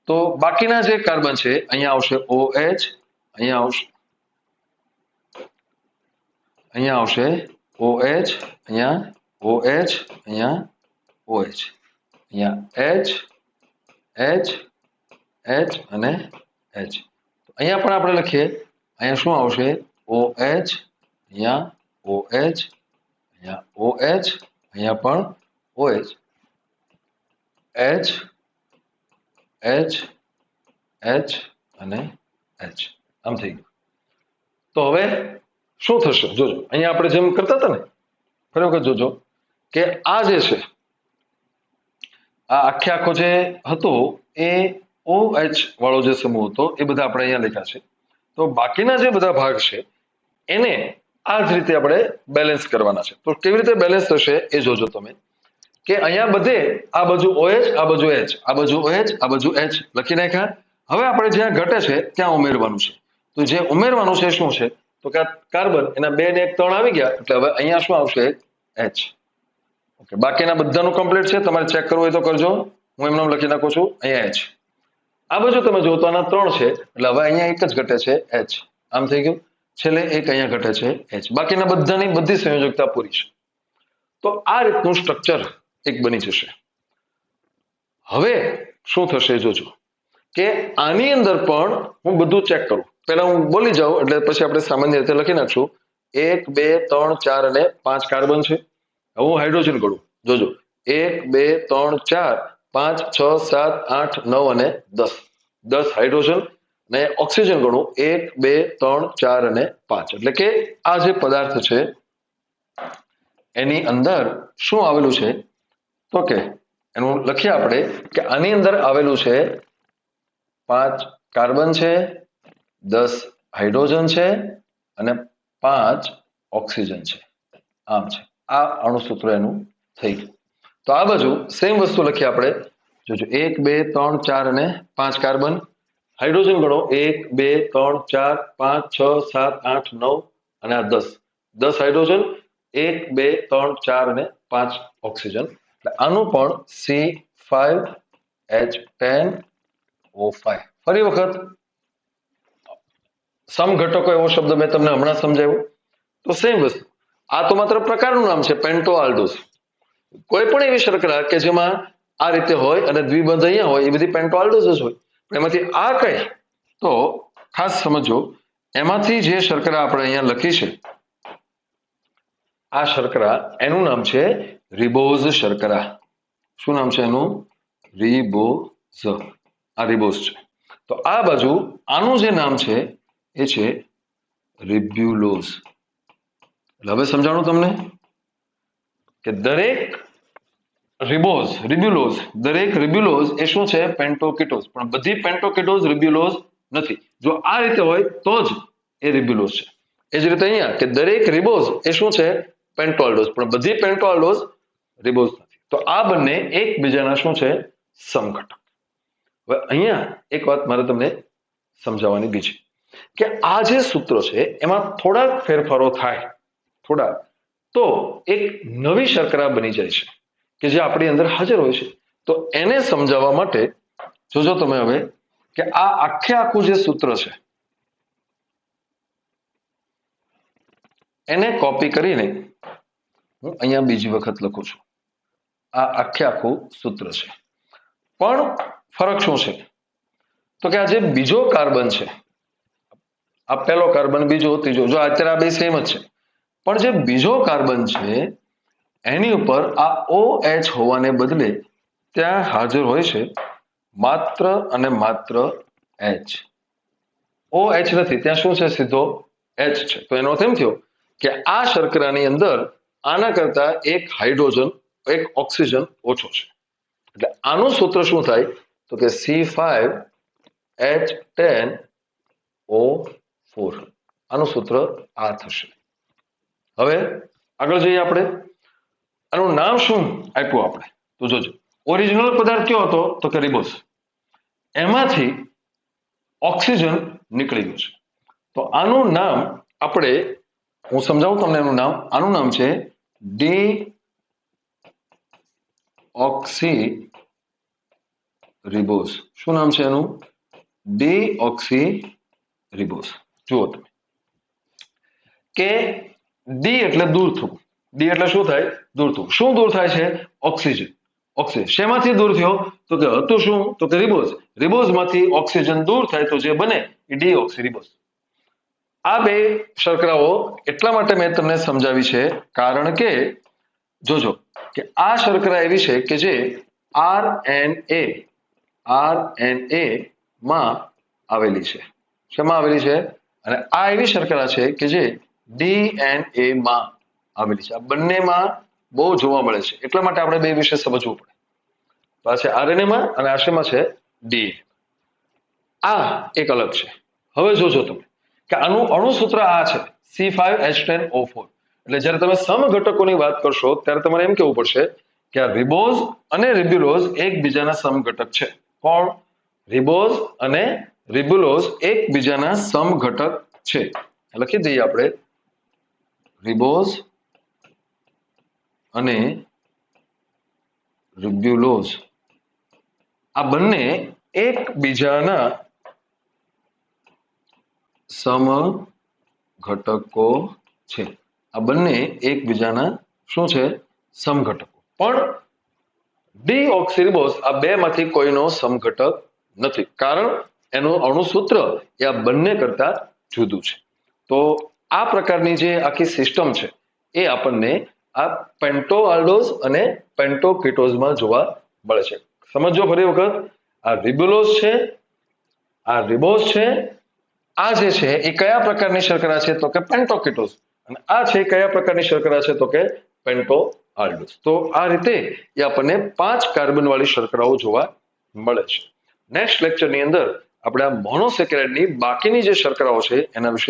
S1: તો બાકીના જે કાર્બન છે અહીંયા આવશે OH, અહીંયા આવશે OH, અહીંયા OH, અહીંયા OH, અહીંયા H, H, H અને H. અહીંયા પણ આપણે લખીએ, અહીંયા શું આવશે? OH, અહીંયા OH, અહીંયા OH, અહીંયા પણ OH, H, H, H અને H. આમ થઈ ગયું. તો હવે શું થશે? જોજો, અહીંયા આપણે જેમ કરતા હતા ને, ફરી વખત જોજો કે આ જે છે, આ આખો જે હતો એ OH વાળો જે સમૂહ હતો એ બધા આપણે અહીંયા લખ્યા છે. તો બાકીના જે બધા ભાગ છે એને આ જ રીતે આપણે બેલેન્સ કરવાના છે. તો કેવી રીતે બેલેન્સ થશે એ જોજો તમે, કે અહીંયા બધે આ બાજુ OH, આ બાજુ H, આ બાજુ OH, આ બાજુ H લખી નાખ્યા. હવે આપણે જ્યાં ઘટે છે ત્યાં ઉમેરવાનું છે. તો જે ઉમેરવાનું છે શું છે? તો કે કાર્બન એના 2 ને 1 3 આવી ગયા, એટલે હવે અહીંયા શું આવશે? H. ઓકે, બાકીના બધાનું કમ્પ્લીટ છે. તમારે ચેક કરવું હોય તો કરજો. હું એમનું લખી નાખું છું. અહીંયા H. આ બાજુ તમે જો તો આના 3 છે, એટલે હવે અહીંયા એક જ ઘટે છે H. આમ થઈ ગયું. છેલ્લે એક અહીંયા ઘટે છે H. બાકીના બધાની બધી સંયોજકતા પૂરી છે. તો આ રીતનું સ્ટ્રક્ચર એક બની જશે. હવે શું થશે જોજો, કે આની અંદર પણ હું બધું ચેક કરું. પહેલા હું બોલી જાઉં એટલે પછી આપણે સામાન્ય રીતે લખી નાખશું. 1, 2, 3, 4 અને 5 કાર્બન છે. હવે હું હાઇડ્રોજન ગણું. જોજો, 1, 2, 3, 4, 5, 6, 7, 8, 9 અને 10. 10 હાઇડ્રોજન. ને ઓક્સિજન ગણું 1, 2, 3, 4 અને 5. એટલે કે આ જે પદાર્થ છે એની અંદર શું આવેલું છે? તો કે એનું લખીએ આપણે કે આની અંદર આવેલું છે 5 કાર્બન છે, 10 હાઇડ્રોજન છે અને 5 ઓક્સિજન છે. આમ છે. આ અણુસૂત્ર એનું થઈ ગયું. તો આ બાજુ સેમ વસ્તુ લખીએ આપણે. જોજો, 1, 2, 3, 4 અને 5 કાર્બન. હાઇડ્રોજન ગણો 1, 2, 3, 4, 5, 6, 7, 8, 9 અને આ 10. 10 હાઇડ્રોજન, 1, 2, 3, 4 અને 5 ઓક્સિજન. એટલે આનું પણ C5H10O5. ફરી વખત સમઘટકો એવો શબ્દ મેં તમને હમણાં સમજાવ્યો. તો સેમ વસ્તુ. આ તો માત્ર પ્રકારનું નામ છે, પેન્ટો આલ્ડોઝ. કોઈ પણ એવી શર્કરા કે જેમાં આ રીતે હોય અને દ્વિબંધ અહીંયા હોય એ બધી પેન્ટો આલ્ડોઝ જ હોય. એમાંથી આ કઈ? તો ખાસ સમજો, એમાંથી જે શર્કરા આપણે અહીંયા લખી છે આ શર્કરા, એનું નામ છે રિબોઝ શર્કરા. શું નામ છે એનું? રિબોઝ. આ રિબોઝ છે. તો આ બાજુ આનું જે નામ છે એ છે રિબ્યુલોઝ. એટલે હવે સમજાણું તમને કે દરેક રિબ્યુલોઝ એ શું છે? પેન્ટોકીટોઝ. પણ બધી પેન્ટોકીટોઝ રિબ્યુલોઝ નથી. જો આ રીતે હોય તો જ એ રિબ્યુલોઝ છે. એ જ રીતે અહીંયા કે દરેક રિબોઝ એ શું છે? પેન્ટો આલ્ડોઝ, પણ બધી પેન્ટો આલ્ડોઝ રિબોઝ નથી. તો આ બંને એકબીજાના શું છે? સમઘટક. હવે અહીંયા એક વાત મારે તમને સમજાવવાની બીજી, કે આ જે સૂત્ર છે એમાં થોડાક ફેરફારો થાય, થોડા, તો એક નવી શર્કરા બની જાય છે કે જે આપણી અંદર હાજર હોય છે. તો એને સમજાવવા માટે જોજો તમે હવે કે આ આખું જે સૂત્ર છે એને કોપી કરીને હું અહીંયા બીજી વખત લખું છું. આ આખું સૂત્ર છે, પણ ફરક શું છે? તો કે આ જે બીજો કાર્બન છે, આ પહેલો કાર્બન, બીજો, ત્રીજો, જો અત્યારે આ બે સેમ જ છે, પણ જે બીજો કાર્બન છે એની ઉપર આ OH હોવાને બદલે ત્યાં હાજર હોય છે માત્ર અને માત્ર H. OH નથી, ત્યાં શું છે? સીધો H છે. તો એનો અર્થ એમ થયો કે આ શર્કરાની અંદર આના કરતા એક હાઇડ્રોજન, એક ઓક્સિજન ઓછો છે. એટલે આનું સૂત્ર શું થાય? તો કે C5H10O4. આનું સૂત્ર આ થશે. હવે આગળ જઈએ આપણે. આનું નામ શું આપ્યું આપણે? તો જોજો, ઓરિજિનલ પદાર્થ કયો હતો? તો કે રિબોઝ. એમાંથી ઓક્સિજન નીકળી ગયું છે. તો આનું નામ આપણે, હું સમજાવું તમને એનું નામ. આનું નામ છે ડીઓક્સી રિબોઝ. શું નામ છે એનું? Deoxy ribose. જુઓ તમે કે ડી એટલે દૂર થવું. ડી એટલે શું થાય? દૂર થવું. શું દૂર થાય છે? ઓક્સિજન. ઓક્સિજન શેમાંથી દૂર થયો? તો કે હતું શું? તો કે રિબોઝ. રિબોઝમાંથી ઓક્સિજન દૂર થાય તો જે બને એ ડીઓક્સી રિબોઝ. આ બે શર્કરાઓ એટલા માટે મેં તમને સમજાવી છે કારણ કે જોજો કે આ શર્કરા એવી છે કે જે RNA માં આવેલી છે. શેમાં આવેલી છે? અને આ એવી શર્કરા છે કે જે DNA માં આવેલી છે. આ બંનેમાં બહુ જોવા મળે છે, એટલા માટે આપણે બે વિશે સમજવું પડે. તો આ છે RNA માં અને આશયમાં છે DNA. આ એક અલગ છે. હવે જોજો તમે કે આનું અણુસૂત્ર આ છે C5H10O4. એટલે જ્યારે તમે સમઘટકોની વાત કરશો ત્યારે તમારે એમ કહેવું પડશે કે આ રિબોઝ અને રિબ્યુલોઝ એકબીજાના સમઘટક છે. કોણ? રિબોઝ અને રિબ્યુલોઝ એકબીજાના સમઘટક છે. લખી દઈએ આપણે, રિબોઝ અને રિબ્યુલોઝ આ બંને એકબીજાના સમઘટકો છે. આ બંને એકબીજાના શું છે? સમઘટકો. પણ ડીઓક્સીરિબોઝ આ બે માંથી કોઈનો સમઘટક નથી, કારણ એનું અણુસૂત્ર એ આ બંને કરતા જુદું છે. તો આ પ્રકારની જે આખી સિસ્ટમ છે એ આપણને આ પેન્ટો આલ્ડોઝ અને પેન્ટો કીટોઝમાં જોવા મળે છે. સમજો ફરી વખત, આ રિબ્યુલોઝ છે, આ રિબોઝ છે, આ જે છે એ કયા પ્રકારની શર્કરા છે? તો કે પેન્ટો કીટોઝ. અને આ છે કયા પ્રકારની શર્કરા છે? તો કે પેન્ટો આલ્ડોઝ. તો આ રીતે એ આપણને 5 કાર્બન વાળી શર્કરાઓ જોવા મળે છે. નેક્સ્ટ લેક્ચરની અંદર આપણે આ મોનોસેકેરાઇડની બાકીની જે શર્કરાઓ છે એના વિશે